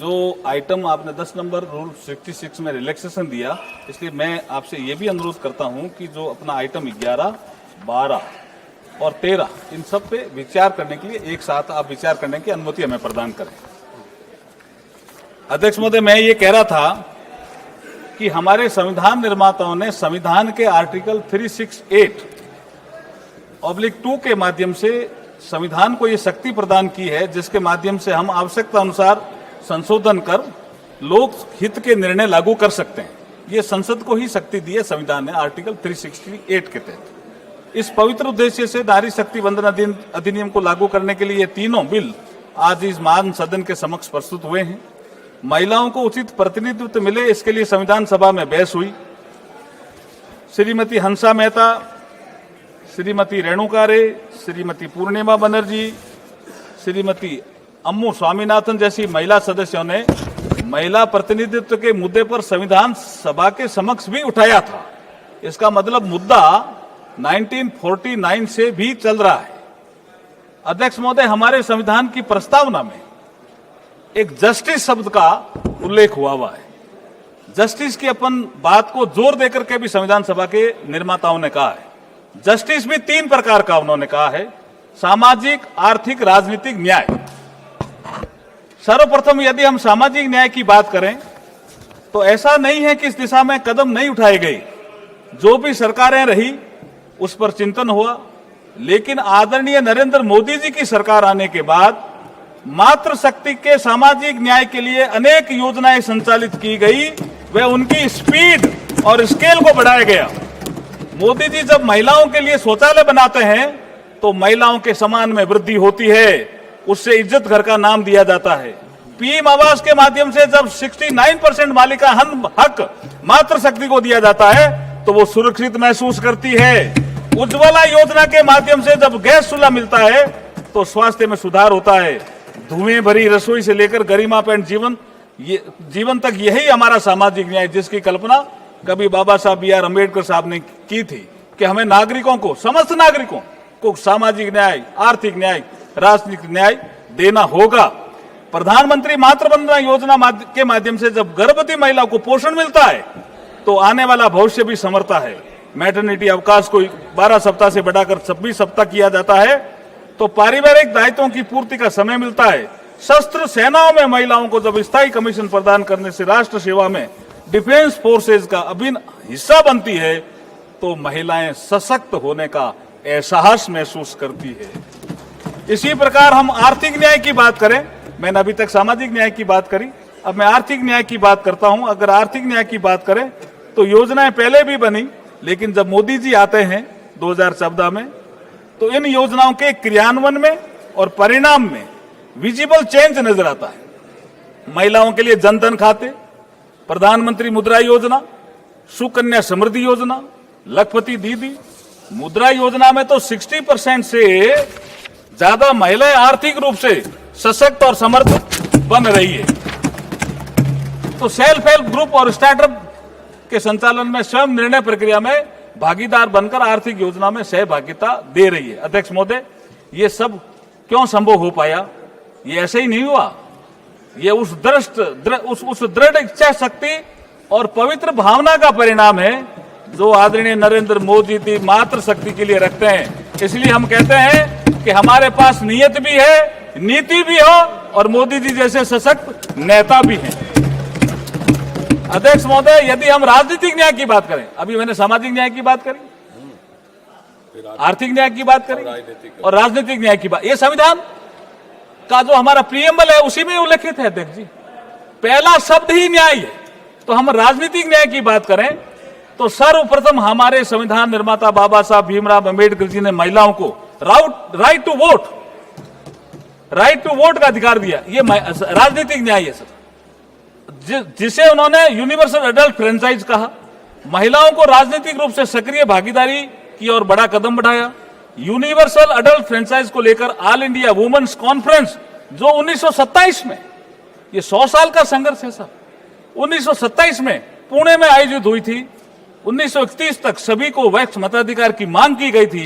जो आइटम आपने 10 नंबर रूल 66 में रिलैक्सेशन दिया, इसलिए मैं आपसे ये भी अनुरोध करता हूं कि जो अपना आइटम 11, 12 और 13 इन सब पे विचार करने के लिए एक साथ आप विचार करने की अनुमति हमें प्रदान करें। अध्यक्ष महोदय, मैं ये कह रहा था कि हमारे संविधान निर्माताओं ने संविधान के आर्टिकल 368/2 के माध्यम से संविधान को ये शक्ति प्रदान की है, जिसके माध्यम से हम आवश्यकता अनुसार संशोधन कर लोक हित के निर्णय लागू कर सकते हैं। ये संसद को ही शक्ति दी है संविधान ने आर्टिकल 368 के तहत। इस पवित्र उद्देश्य से नारी शक्ति वंदन अधिनियम को लागू करने के लिए ये तीनों बिल आज इस महान सदन के समक्ष प्रस्तुत हुए हैं। महिलाओं को उचित प्रतिनिधित्व मिले, इसके लिए संविधान सभा में बहस हुई। श्रीमती हंसा मेहता, श्रीमती रेणुका रे, श्रीमती पूर्णिमा बनर्जी, श्रीमती अम्मू स्वामीनाथन जैसी महिला सदस्यों ने महिला प्रतिनिधित्व के मुद्दे पर संविधान सभा के समक्ष भी उठाया था। इसका मतलब मुद्दा 1949 से भी चल रहा है। अध्यक्ष महोदय, हमारे संविधान की प्रस्तावना में एक जस्टिस शब्द का उल्लेख हुआ है। जस्टिस की अपन बात को जोर देकर के भी संविधान सभा के निर्माताओं ने कहा है। जस्टिस भी 3 प्रकार का उन्होंने कहा है: सामाजिक, आर्थिक, राजनीतिक न्याय। सर्वप्रथम यदि हम सामाजिक न्याय की बात करें तो ऐसा नहीं है कि इस दिशा में कदम नहीं उठाए गए। जो भी सरकारें रही उस पर चिंतन हुआ, लेकिन आदरणीय नरेंद्र मोदी जी की सरकार आने के बाद मातृशक्ति के सामाजिक न्याय के लिए अनेक योजनाएं संचालित की गई। वह उनकी स्पीड और स्केल को बढ़ाया गया। मोदी जी जब महिलाओं के लिए शौचालय बनाते हैं तो महिलाओं के सम्मान में वृद्धि होती है, उससे इज्जत घर का नाम दिया जाता है। पीएम आवास के माध्यम से जब 69% मालिका हक मातृशक्ति को दिया जाता है तो वो सुरक्षित महसूस करती है। उज्ज्वला योजना के माध्यम से जब गैस चूल्हा मिलता है तो स्वास्थ्य में सुधार होता है। धुएं भरी रसोई से लेकर गरिमापूर्ण जीवन तक यही हमारा सामाजिक न्याय, जिसकी कल्पना कभी बाबा साहब B.R. अम्बेडकर साहब ने की थी कि हमें नागरिकों को, समस्त नागरिकों को सामाजिक न्याय, आर्थिक न्याय, राजनीतिक न्याय देना होगा। प्रधानमंत्री मातृ वंदना योजना के माध्यम से जब गर्भवती महिलाओं को पोषण मिलता है तो आने वाला भविष्य भी संवरता है। मैटरनिटी अवकाश को 12 सप्ताह से बढ़ाकर 26 सप्ताह किया जाता है तो पारिवारिक दायित्वों की पूर्ति का समय मिलता है। शस्त्र सेनाओं में महिलाओं को जब स्थायी कमीशन प्रदान करने से राष्ट्र सेवा में डिफेंस फोर्सेज का अभिन्न हिस्सा बनती है तो महिलाएं सशक्त होने का एहसास महसूस करती है। इसी प्रकार हम आर्थिक न्याय की बात करें, मैंने अभी तक सामाजिक न्याय की बात करी, अब मैं आर्थिक न्याय की बात करता हूं। अगर आर्थिक न्याय की बात करें तो योजनाएं पहले भी बनी, लेकिन जब मोदी जी आते हैं 2014 में तो इन योजनाओं के क्रियान्वयन में और परिणाम में विजिबल चेंज नजर आता है। महिलाओं के लिए जनधन खाते, प्रधानमंत्री मुद्रा योजना, सुकन्या समृद्धि योजना, लखपति दीदी, मुद्रा योजना में तो 60% से ज्यादा महिलाएं आर्थिक रूप से सशक्त और समर्थ बन रही है। तो सेल्फ हेल्प ग्रुप और स्टार्टअप के संचालन में स्वयं निर्णय प्रक्रिया में भागीदार बनकर आर्थिक योजना में सहभागिता दे रही है। अध्यक्ष महोदय, ये सब क्यों संभव हो पाया? ये ऐसे ही नहीं हुआ। ये उस दृढ़ इच्छा शक्ति और पवित्र भावना का परिणाम है जो आदरणीय नरेंद्र मोदी जी मातृशक्ति के लिए रखते हैं। इसलिए हम कहते हैं कि हमारे पास नियत भी है, नीति भी हो और मोदी जी जैसे सशक्त नेता भी हैं। अध्यक्ष महोदय, यदि हम राजनीतिक न्याय की बात करें, अभी मैंने सामाजिक न्याय की बात करी, आर्थिक न्याय की बात करी और राजनीतिक न्याय की बात, ये संविधान का जो हमारा प्रीएम्बल है उसी में उल्लेखित है। अध्यक्ष जी, पहला शब्द ही न्याय है। तो हम राजनीतिक न्याय की बात करें तो सर्वप्रथम हमारे संविधान निर्माता बाबा साहब भीमराव अम्बेडकर जी ने महिलाओं को राइट टू वोट का अधिकार दिया। ये राजनीतिक न्याय है सर, जिसे उन्होंने यूनिवर्सल अडल्ट फ्रेंचाइज कहा। महिलाओं को राजनीतिक रूप से सक्रिय भागीदारी की ओर बड़ा कदम बढ़ाया। यूनिवर्सल अडल्ट फ्रेंचाइज को लेकर ऑल इंडिया वुमेन्स कॉन्फ्रेंस जो 1927 में, ये 100 साल का संघर्ष है सर, 1927 में पुणे में आयोजित हुई थी। 1931 तक सभी को वैक्स मताधिकार की मांग की गई थी,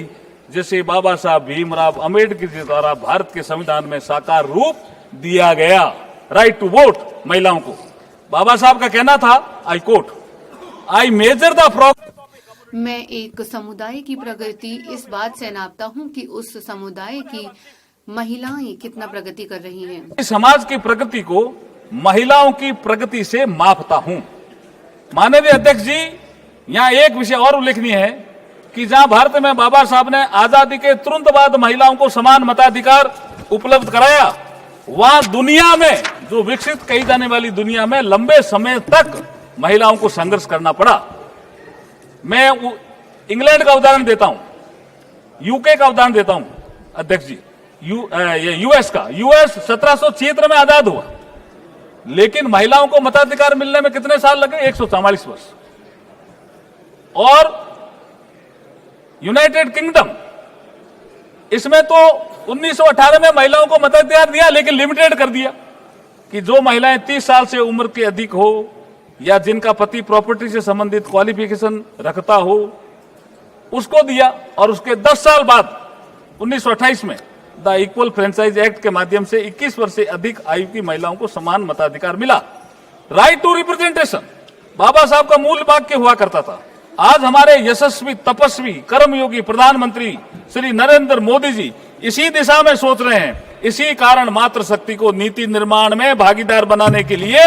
जिसे बाबा साहब भीमराव अम्बेडकर जी द्वारा भारत के संविधान में साकार रूप दिया गया। राइट टू वोट महिलाओं को। बाबा साहब का कहना था, I quote, I measure the progress. मैं एक समुदाय की प्रगति इस बात से नापता हूं कि उस समुदाय की महिलाएं कितना प्रगति कर रही हैं। समाज की प्रगति को महिलाओं की प्रगति से मापता हूं। माननीय अध्यक्ष जी, यहाँ एक विषय और उल्लेखनीय है कि जहां भारत में बाबा साहब ने आजादी के तुरंत बाद महिलाओं को समान मताधिकार उपलब्ध कराया, वहां दुनिया में, जो विकसित कही जाने वाली दुनिया में, लंबे समय तक महिलाओं को संघर्ष करना पड़ा। मैं इंग्लैंड का उदाहरण देता हूं, यूके का उदाहरण देता हूं अध्यक्ष जी, यूएस का। यूएस 1776 में आजाद हुआ, लेकिन महिलाओं को मताधिकार मिलने में कितने साल लगे? 144 वर्ष। और यूनाइटेड किंगडम, इसमें तो 1918 में महिलाओं को मताधिकार दिया, लेकिन लिमिटेड कर दिया कि जो महिलाएं 30 साल से उम्र के अधिक हो या जिनका पति प्रॉपर्टी से संबंधित क्वालिफिकेशन रखता हो, उसको दिया। और उसके 10 साल बाद 1928 में द इक्वल फ्रेंचाइज एक्ट के माध्यम से 21 वर्ष से अधिक आयु की महिलाओं को समान मताधिकार मिला। राइट टू रिप्रेजेंटेशन बाबा साहब का मूल वाक्य हुआ करता था। आज हमारे यशस्वी, तपस्वी, कर्मयोगी प्रधानमंत्री श्री नरेंद्र मोदी जी इसी दिशा में सोच रहे हैं। इसी कारण मातृशक्ति को नीति निर्माण में भागीदार बनाने के लिए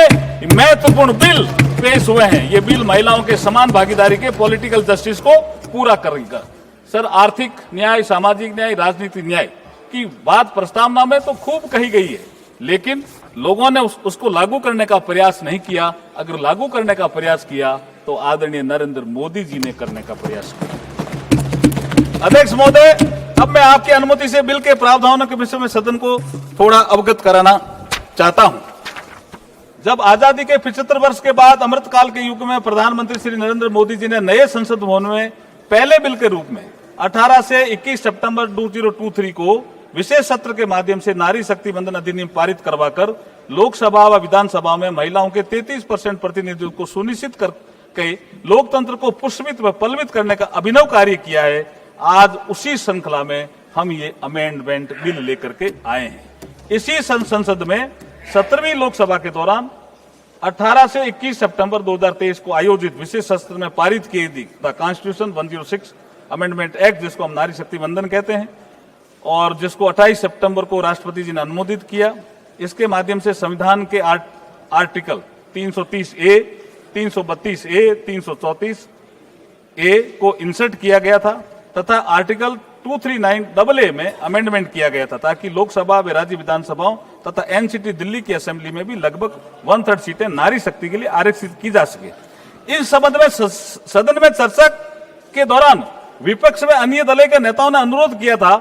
महत्वपूर्ण बिल पेश हुए हैं। ये बिल महिलाओं के समान भागीदारी के पॉलिटिकल जस्टिस को पूरा करेगा। सर, आर्थिक न्याय, सामाजिक न्याय, राजनीतिक न्याय की बात प्रस्तावना में तो खूब कही गई है, लेकिन लोगों ने उसको लागू करने का प्रयास नहीं किया। अगर लागू करने का प्रयास किया तो आदरणीय नरेंद्र मोदी जी ने करने का प्रयास किया। अध्यक्ष महोदय, अब मैं आपकी अनुमति से बिल के प्रावधानों के विषय में सदन को थोड़ा अवगत कराना चाहता हूं। जब आजादी के 75 वर्ष के बाद अमृतकाल के युग में प्रधानमंत्री श्री नरेंद्र मोदी जी ने नए संसद भवन में पहले बिल के रूप में 18 से 21 सितंबर 2023 को विशेष सत्र के माध्यम से नारी शक्ति वंदन अधिनियम पारित करवाकर लोकसभा व विधानसभा में महिलाओं के 33% प्रतिनिधित्व को सुनिश्चित करके लोकतंत्र को पुष्पित व पल्लवित करने का अभिनव कार्य किया है। आज उसी श्रृंखला में हम ये अमेंडमेंट बिल लेकर के आए हैं। इसी संसद में 17वीं लोकसभा के दौरान 18 से 21 सितंबर 2023 को आयोजित विशेष सत्र में पारित की गई द कॉन्स्टिट्यूशन 106 अमेंडमेंट एक्ट, जिसको हम नारी शक्ति वंदन कहते हैं, और जिसको 28 सितंबर को राष्ट्रपति जी ने अनुमोदित किया। इसके माध्यम से संविधान के आर्टिकल 330A, 332A, 334A को इंसर्ट किया गया था तथा आर्टिकल 239AA में अमेंडमेंट किया गया था, ताकि लोकसभा व राज्य विधानसभाओं तथा एनसीटी दिल्ली की असेंबली में भी लगभग 1/3 सीटें नारी शक्ति के लिए आरक्षित की जा सके। इस संबंध में सदन में चर्चा के दौरान विपक्ष में अन्य दल के नेताओं ने अनुरोध किया था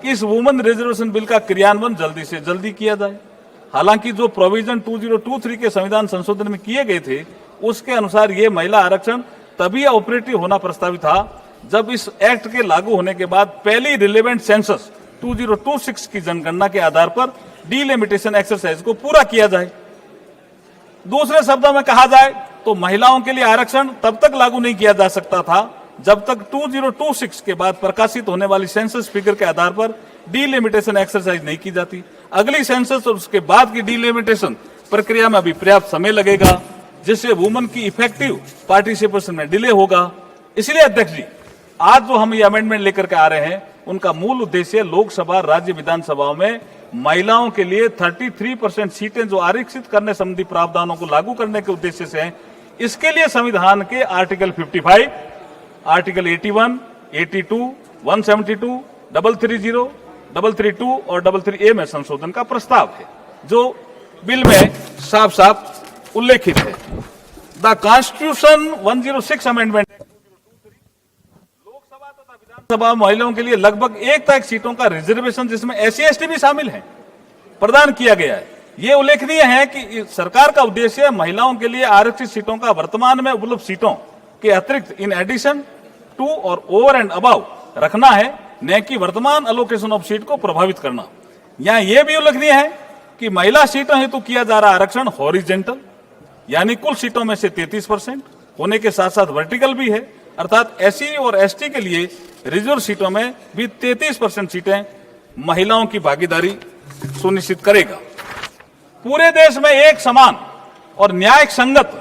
कि इस वुमेन रिजर्वेशन बिल का क्रियान्वयन जल्दी से जल्दी किया जाए। हालांकि जो प्रोविजन 2023 के संविधान संशोधन में किए गए थे, उसके अनुसार ये महिला आरक्षण तभी ऑपरेटिव होना प्रस्तावित था जब इस एक्ट के लागू होने के बाद पहली रिलेवेंट सेंसस 2026 की जनगणना के आधार पर डिलिमिटेशन एक्सरसाइज को पूरा किया जाए। दूसरे शब्दों में कहा जाए तो महिलाओं के लिए आरक्षण तब तक लागू नहीं किया जा सकता था जब तक 2026 के बाद प्रकाशित होने वाली सेंसस फिगर के आधार पर डिलिमिटेशन एक्सरसाइज नहीं की जाती। अगली सेंसस और उसके बाद की डिलिमिटेशन प्रक्रिया में अभी पर्याप्त समय लगेगा, जिससे वुमेन की इफेक्टिव पार्टिसिपेशन में डिले होगा। इसलिए अध्यक्ष जी, आज जो हम ये अमेंडमेंट लेकर के आ रहे हैं, उनका मूल उद्देश्य लोकसभा, राज्य विधानसभाओं में महिलाओं के लिए 33% सीटें जो आरक्षित करने संबंधी प्रावधानों को लागू करने के उद्देश्य से हैं। इसके लिए संविधान के आर्टिकल 55, आर्टिकल 81, 82, 172, 330, 332 और 33A में संशोधन का प्रस्ताव है, जो बिल में साफ साफ उल्लेखित है। द कॉन्स्टिट्यूशन 106 अमेंडमेंट लोकसभा तथा विधानसभा महिलाओं के लिए लगभग 1/3 सीटों का रिजर्वेशन, जिसमें SC/ST भी शामिल है, प्रदान किया गया है। ये उल्लेखनीय है कि सरकार का उद्देश्य महिलाओं के लिए आरक्षित सीटों का वर्तमान में उपलब्ध सीटों के अतिरिक्त इन एडिशन टू और ओवर एंड अबव रखना है, न कि वर्तमान अलोकेशन ऑफ सीट को प्रभावित करना। यहाँ यह भी उल्लेखनीय है कि महिला सीटों हेतु किया जा रहा आरक्षण हॉरिजेंटल, यानी कुल सीटों में से 33%, होने के साथ साथ वर्टिकल भी है, अर्थात एससी और एसटी के लिए रिजर्व सीटों में भी 33% सीटें महिलाओं की भागीदारी सुनिश्चित करेगा। पूरे देश में एक समान और न्याय संगत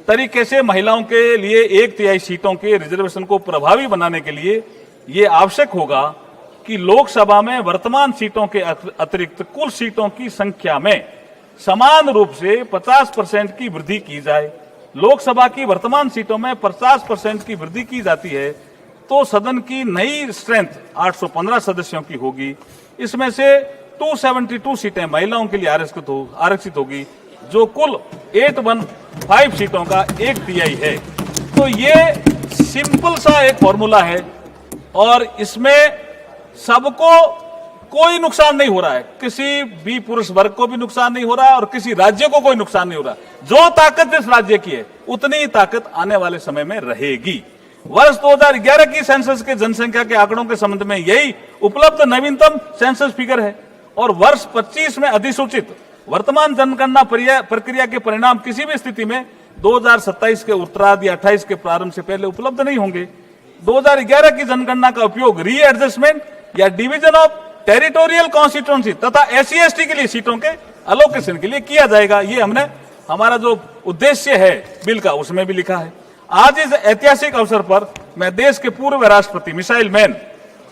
तरीके से महिलाओं के लिए 1/3 सीटों के रिजर्वेशन को प्रभावी बनाने के लिए ये आवश्यक होगा कि लोकसभा में वर्तमान सीटों के अतिरिक्त कुल सीटों की संख्या में समान रूप से 50% की वृद्धि की जाए। लोकसभा की वर्तमान सीटों में 50% की वृद्धि की जाती है तो सदन की नई स्ट्रेंथ 815 सदस्यों की होगी। इसमें से 272 सीटें महिलाओं के लिए आरक्षित होगी, जो कुल 815 सीटों का 1/3 है। तो ये सिंपल सा एक फॉर्मूला है और इसमें सबको कोई नुकसान नहीं हो रहा है, किसी भी पुरुष वर्ग को भी नुकसान नहीं हो रहा है और किसी राज्य को कोई नुकसान नहीं हो रहा। जो ताकत इस राज्य की है उतनी ही ताकत आने वाले समय में रहेगी। वर्ष 2011 की सेंसस के जनसंख्या के आंकड़ों के संबंध में यही उपलब्ध नवीनतम सेंसस फिगर है और वर्ष 25 में अधिसूचित वर्तमान जनगणना प्रक्रिया के परिणाम किसी भी स्थिति में 2027 के उत्तरार्ध या 28 के प्रारंभ से पहले उपलब्ध नहीं होंगे। 2011 की जनगणना का उपयोग रीएडजस्टमेंट या डिवीजन ऑफ टेरिटोरियल कॉन्स्टिट्यूएंसी तथा एससी एसटी के लिए सीटों के अलोकेशन के लिए किया जाएगा। ये हमने हमारा जो उद्देश्य है बिल का उसमें भी लिखा है। आज इस ऐतिहासिक अवसर पर मैं देश के पूर्व राष्ट्रपति मिसाइल मैन,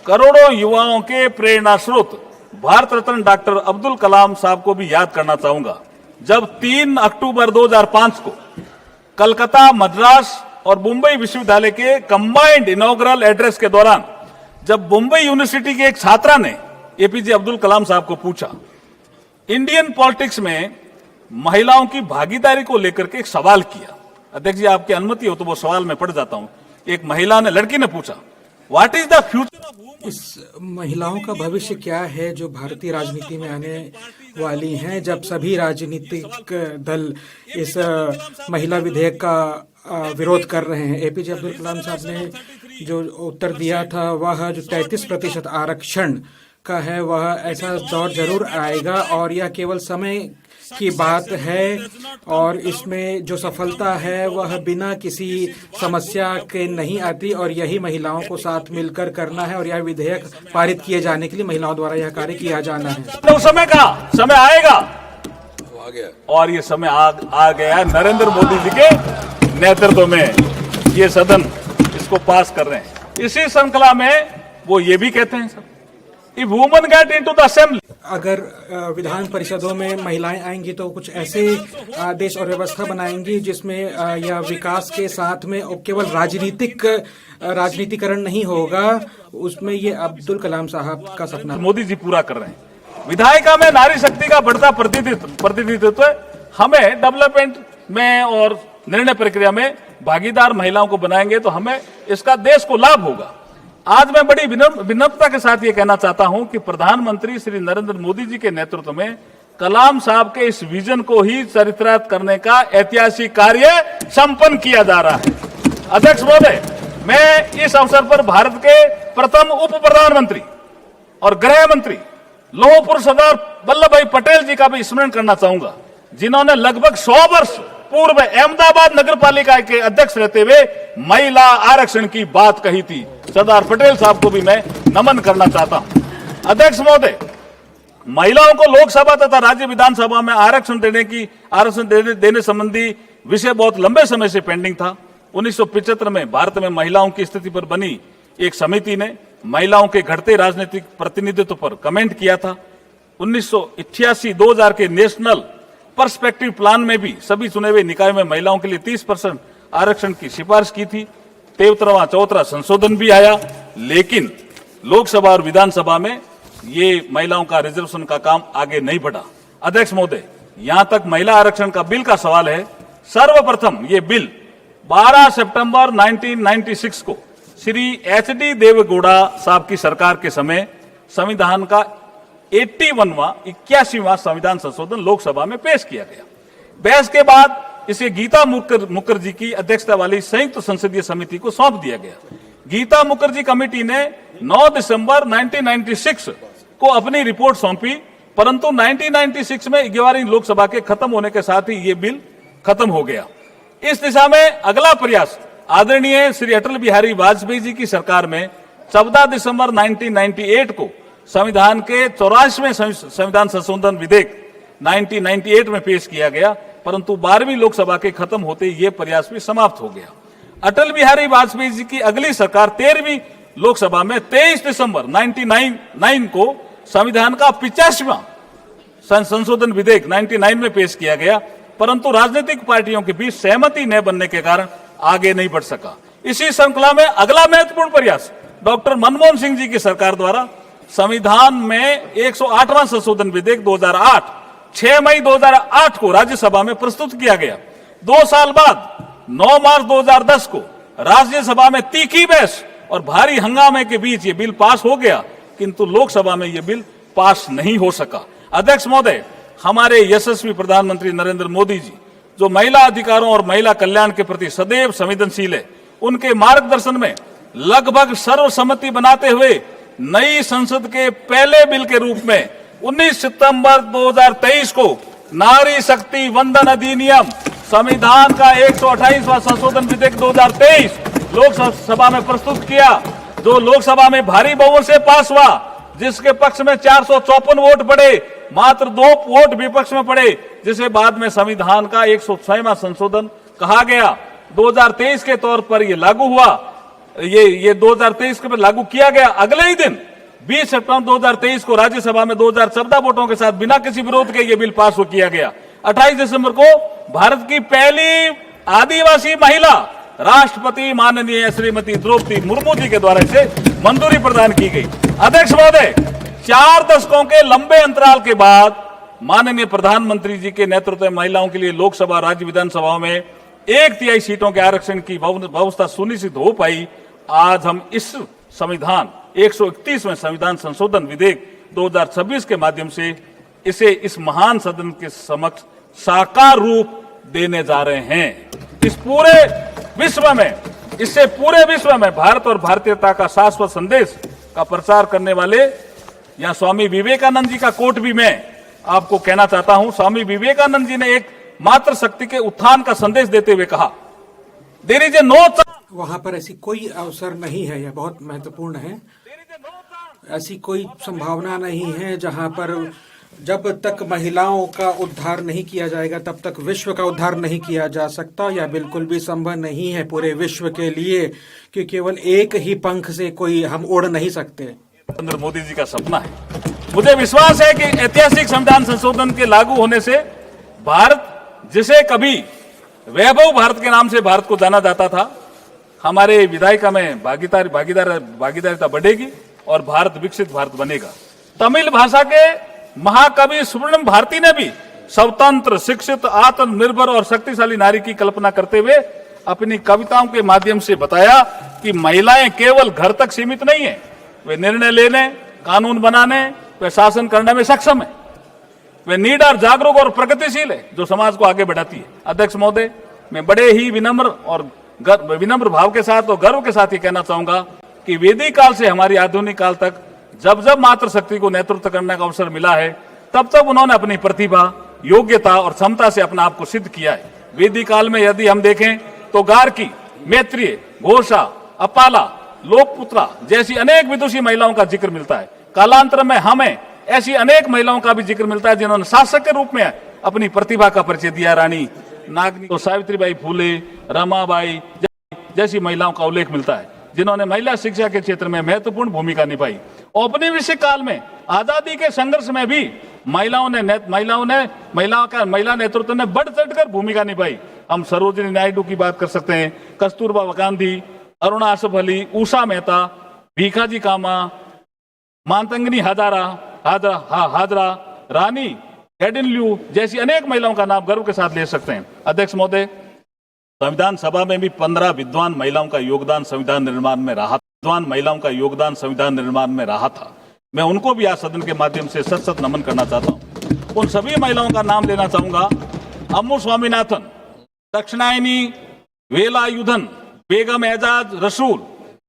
करोड़ों युवाओं के प्रेरणा स्रोत भारत रत्न डॉक्टर अब्दुल कलाम साहब को भी याद करना चाहूंगा। जब 3 अक्टूबर 2005 को कलकत्ता, मद्रास और मुंबई विश्वविद्यालय के कंबाइंड इनॉग्रल एड्रेस के दौरान जब मुंबई यूनिवर्सिटी के एक छात्रा ने एपीजे अब्दुल कलाम साहब को पूछा, इंडियन पॉलिटिक्स में महिलाओं की भागीदारी को लेकर के एक सवाल किया। अध्यक्ष जी, आपकी अनुमति हो तो वो सवाल मैं पढ़ जाता हूं। एक महिला ने, लड़की ने पूछा, what is the future of women? इस महिलाओं का भविष्य क्या है जो भारतीय राजनीति में आने वाली हैं, जब सभी राजनीतिक दल इस महिला विधेयक का विरोध कर रहे हैं। एपीजे अब्दुल कलाम साहब ने जो उत्तर दिया था वह जो 33% आरक्षण का है, वह ऐसा दौर जरूर आएगा और यह केवल समय की बात है और इसमें जो सफलता है वह बिना किसी समस्या के नहीं आती और यही महिलाओं को साथ मिलकर करना है और यह विधेयक पारित किए जाने के लिए महिलाओं द्वारा यह कार्य किया जाना है। तो समय आएगा और ये समय आ गया। नरेंद्र मोदी जी के नेतृत्व में ये सदन इसको पास कर रहे हैं। इसी श्रृंखला में वो ये भी कहते हैं, if women get into the assembly, अगर विधान परिषदों में महिलाएं आएंगी तो कुछ ऐसे देश और व्यवस्था बनाएंगी जिसमें यह विकास के साथ में केवल राजनीतिकरण नहीं होगा, उसमें ये अब्दुल कलाम साहब का सपना मोदी जी पूरा कर रहे हैं। विधायिका में नारी शक्ति का बढ़ता प्रतिनिधित्व हमें डेवलपमेंट में और निर्णय प्रक्रिया में भागीदार महिलाओं को बनाएंगे तो हमें इसका देश को लाभ होगा। आज मैं बड़ी विनम्रता के साथ ये कहना चाहता हूं कि प्रधानमंत्री श्री नरेंद्र मोदी जी के नेतृत्व में कलाम साहब के इस विजन को ही चरितार्थ करने का ऐतिहासिक कार्य संपन्न किया जा रहा है। अध्यक्ष महोदय, मैं इस अवसर पर भारत के प्रथम उप प्रधानमंत्री और गृह मंत्री लौह पुरुष सरदार वल्लभ भाई पटेल जी का भी स्मरण करना चाहूंगा, जिन्होंने लगभग 100 वर्ष पूर्व अहमदाबाद नगर पालिका के अध्यक्ष रहते हुए महिला आरक्षण की बात कही थी। सरदार पटेल साहब को भी मैं नमन करना चाहता हूं। अध्यक्ष महोदय, महिलाओं को लोकसभा तथा राज्य विधानसभा में आरक्षण देने संबंधी विषय बहुत लंबे समय से पेंडिंग था। 1975 में भारत में महिलाओं की स्थिति पर बनी एक समिति ने महिलाओं के घटते राजनीतिक प्रतिनिधित्व पर कमेंट किया था। 1988-2000 के नेशनल पर्सपेक्टिव प्लान में भी सभी चुने हुए निकाय में महिलाओं के लिए 30% आरक्षण की सिफारिश की थी। 13वां संशोधन भी आया, लेकिन लोकसभा और विधानसभा में ये महिलाओं का रिजर्वेशन का काम आगे नहीं बढ़ा। अध्यक्ष महोदय, यहां तक महिला आरक्षण का बिल का सवाल है। सर्वप्रथम ये बिल 12 सितंबर 1996 को श्री HD देवेगौड़ा साहब की सरकार के समय संविधान का 81वां संविधान संशोधन लोकसभा में पेश किया गया। बहस के बाद इसे गीता मुखर्जी की अध्यक्षता वाली संयुक्त संसदीय समिति को सौंप दिया गया। गीता मुखर्जी कमेटी ने 9 दिसंबर 1996 को अपनी रिपोर्ट सौंपी, परंतु 1996 में 11वीं लोकसभा के खत्म होने के साथ ही ये बिल खत्म हो गया। इस दिशा में अगला प्रयास आदरणीय श्री अटल बिहारी वाजपेयी जी की सरकार में 14 दिसंबर 1998 को संविधान के 84वें संविधान संशोधन विधेयक 1998 में पेश किया गया, परंतु 12वीं लोकसभा के खत्म होते ये प्रयास भी समाप्त हो गया। अटल बिहारी वाजपेयी जी की अगली सरकार 13वीं लोकसभा में 23 दिसंबर 1999 को संविधान का 85वां संशोधन विधेयक 99 में पेश किया गया, परंतु राजनीतिक पार्टियों के बीच सहमति न बनने के कारण आगे नहीं बढ़ सका। इसी श्रृंखला में अगला महत्वपूर्ण प्रयास डॉक्टर मनमोहन सिंह जी की सरकार द्वारा संविधान में 108वां संशोधन विधेयक 2008 6 मई 2008 को राज्यसभा में प्रस्तुत किया गया। 2 साल बाद 9 मार्च 2010 को राज्यसभा में तीखी बहस और भारी हंगामे के बीच ये बिल पास हो गया, किंतु लोकसभा में ये बिल पास नहीं हो सका। अध्यक्ष महोदय, हमारे यशस्वी प्रधानमंत्री नरेंद्र मोदी जी जो महिला अधिकारों और महिला कल्याण के प्रति सदैव संवेदनशील है, उनके मार्गदर्शन में लगभग सर्वसम्मति बनाते हुए नई संसद के पहले बिल के रूप में 19 सितंबर 2023 को नारी शक्ति वंदन अधिनियम संविधान का 128वां संशोधन विधेयक 2023 लोकसभा में प्रस्तुत किया, जो लोकसभा में भारी बहुमत से पास हुआ, जिसके पक्ष में 454 वोट पड़े, मात्र 2 वोट विपक्ष में पड़े, जिसे बाद में संविधान का 106वां संशोधन कहा गया। 2023 के तौर पर यह लागू हुआ, ये 2023 के पर लागू किया गया। अगले ही दिन 20 सितंबर 2023 को राज्यसभा में 2014 वोटों के साथ बिना किसी विरोध के ये बिल पास हो किया गया। 28 दिसंबर को भारत की पहली आदिवासी महिला राष्ट्रपति माननीय श्रीमती द्रौपदी मुर्मू जी के द्वारा इसे मंजूरी प्रदान की गई। अध्यक्ष महोदय, 4 दशकों के लंबे अंतराल के बाद माननीय प्रधानमंत्री जी के नेतृत्व में महिलाओं के लिए लोकसभा राज्य विधानसभाओं में 1/3 सीटों के आरक्षण की व्यवस्था सुनिश्चित हो पाई। आज हम इस संविधान 131वें संविधान संशोधन विधेयक 2026 के माध्यम से इसे इस महान सदन के समक्ष साकार रूप देने जा रहे हैं। इस पूरे विश्व में, इससे पूरे विश्व में भारत और भारतीयता का शाश्वत संदेश का प्रचार करने वाले यहाँ स्वामी विवेकानंद जी का कोट भी मैं आपको कहना चाहता हूं। स्वामी विवेकानंद जी ने एक मात्र शक्ति के उत्थान का संदेश देते हुए कहा, there is a no chance. वहां पर ऐसी कोई अवसर नहीं है, यह बहुत महत्वपूर्ण है। ऐसी कोई संभावना नहीं है जहां पर जब तक महिलाओं का उद्धार नहीं किया जाएगा तब तक विश्व का उद्धार नहीं किया जा सकता। यह बिल्कुल भी संभव नहीं है पूरे विश्व के लिए, कि केवल एक ही पंख से कोई हम उड़ नहीं सकते। नरेंद्र मोदी जी का सपना है। मुझे विश्वास है कि ऐतिहासिक संविधान संशोधन के लागू होने से भारत, जिसे कभी वैभव भारत के नाम से भारत को जाना जाता था, हमारे विधायिका में भागीदारिता बढ़ेगी और भारत विकसित भारत बनेगा। तमिल भाषा के महाकवि सुब्रमण्यम भारती ने भी स्वतंत्र, शिक्षित, आत्मनिर्भर और शक्तिशाली नारी की कल्पना करते हुए अपनी कविताओं के माध्यम से बताया कि महिलाएं केवल घर तक सीमित नहीं है, वे निर्णय लेने, कानून बनाने, वे शासन करने में सक्षम है। वे निडर, जागरूक और प्रगतिशील है, जो समाज को आगे बढ़ाती है। अध्यक्ष महोदय, मैं बड़े ही विनम्र भाव के साथ और गर्व के साथ ये कहना चाहूंगा कि वैदिक काल से हमारी आधुनिक काल तक जब जब मातृशक्ति को नेतृत्व करने का अवसर मिला है, तब तब उन्होंने अपनी प्रतिभा, योग्यता और क्षमता से अपना आप को सिद्ध किया है। वैदिक काल में यदि हम देखें तो गार्गी, मैत्रेय, घोषा, अपाला, लोकपुत्रा जैसी अनेक विदुषी महिलाओं का जिक्र मिलता है। कालांतर में हमें ऐसी अनेक महिलाओं का भी जिक्र मिलता है जिन्होंने शासक के रूप में अपनी प्रतिभा का परिचय दिया। रानी नागनी, तो सावित्रीबाई फूले, रमाबाई जैसी महिलाओं का उल्लेख मिलता है, जिन्होंने महिला शिक्षा के क्षेत्र में महत्वपूर्ण भूमिका निभाई। औपनिवेशिक काल में आजादी के संघर्ष में भी महिला नेतृत्व ने बढ़ चढ़कर भूमिका निभाई। हम सरोजिनी नायडू की बात कर सकते हैं, कस्तूरबा गांधी, अरुणा आसफ अली, उषा मेहता, भीखाजी कामा, मातंगनी हाजरा, रानी गैडिनल्यू जैसी अनेक महिलाओं का नाम गर्व के साथ ले सकते हैं। अध्यक्ष महोदय, संविधान सभा में भी 15 विद्वान महिलाओं का योगदान संविधान निर्माण में रहा था। मैं उनको भी आज सदन के माध्यम से सत नमन करना चाहता हूं। उन सभी महिलाओं का नाम लेना चाहूंगा। अम्मू स्वामीनाथन, दक्षिणायनी वेलायुधन, बेगम एजाज रसूल,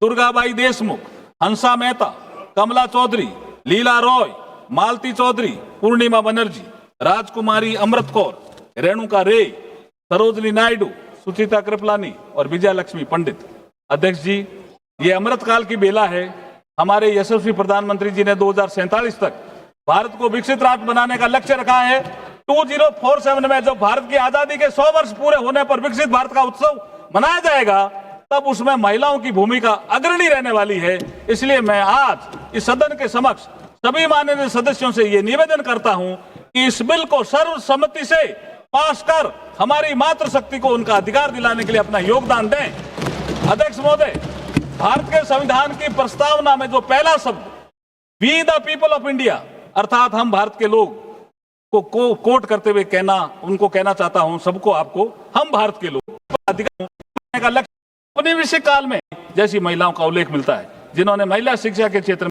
दुर्गाबाई देशमुख, हंसा मेहता, कमला चौधरी, लीला रॉय, मालती चौधरी, पूर्णिमा बनर्जी, राजकुमारी अमृत कौर, रेणुका रे, सरोजिनी नायडू, सुचिता कृपलानी और विजय लक्ष्मी पंडित। अध्यक्ष जी, ये अमृत काल की बेला है। हमारे यशस्वी प्रधानमंत्री जी ने 2047 तक भारत को विकसित राष्ट्र बनाने का लक्ष्य रखा है। 2047 में जब भारत की आजादी के 100 वर्ष पूरे होने पर विकसित भारत का उत्सव मनाया जाएगा, तब उसमें महिलाओं की भूमिका अग्रणी रहने वाली है। इसलिए मैं आज इस सदन के समक्ष सभी माननीय सदस्यों से ये निवेदन करता हूं कि इस बिल को सर्वसम्मति से पास कर हमारी मातृशक्ति को उनका अधिकार दिलाने के लिए अपना योगदान दें। अध्यक्ष महोदय, भारत के संविधान की प्रस्तावना में जो पहला शब्द we the people of India, अर्थात हम भारत के लोग को कोट करते हुए उनको कहना चाहता हूं, सबको, आपको, हम भारत के लोग अधिकार का लक्ष्य अपने विषय काल में जैसी महिलाओं का उल्लेख मिलता है, जिन्होंने महिला शिक्षा के क्षेत्र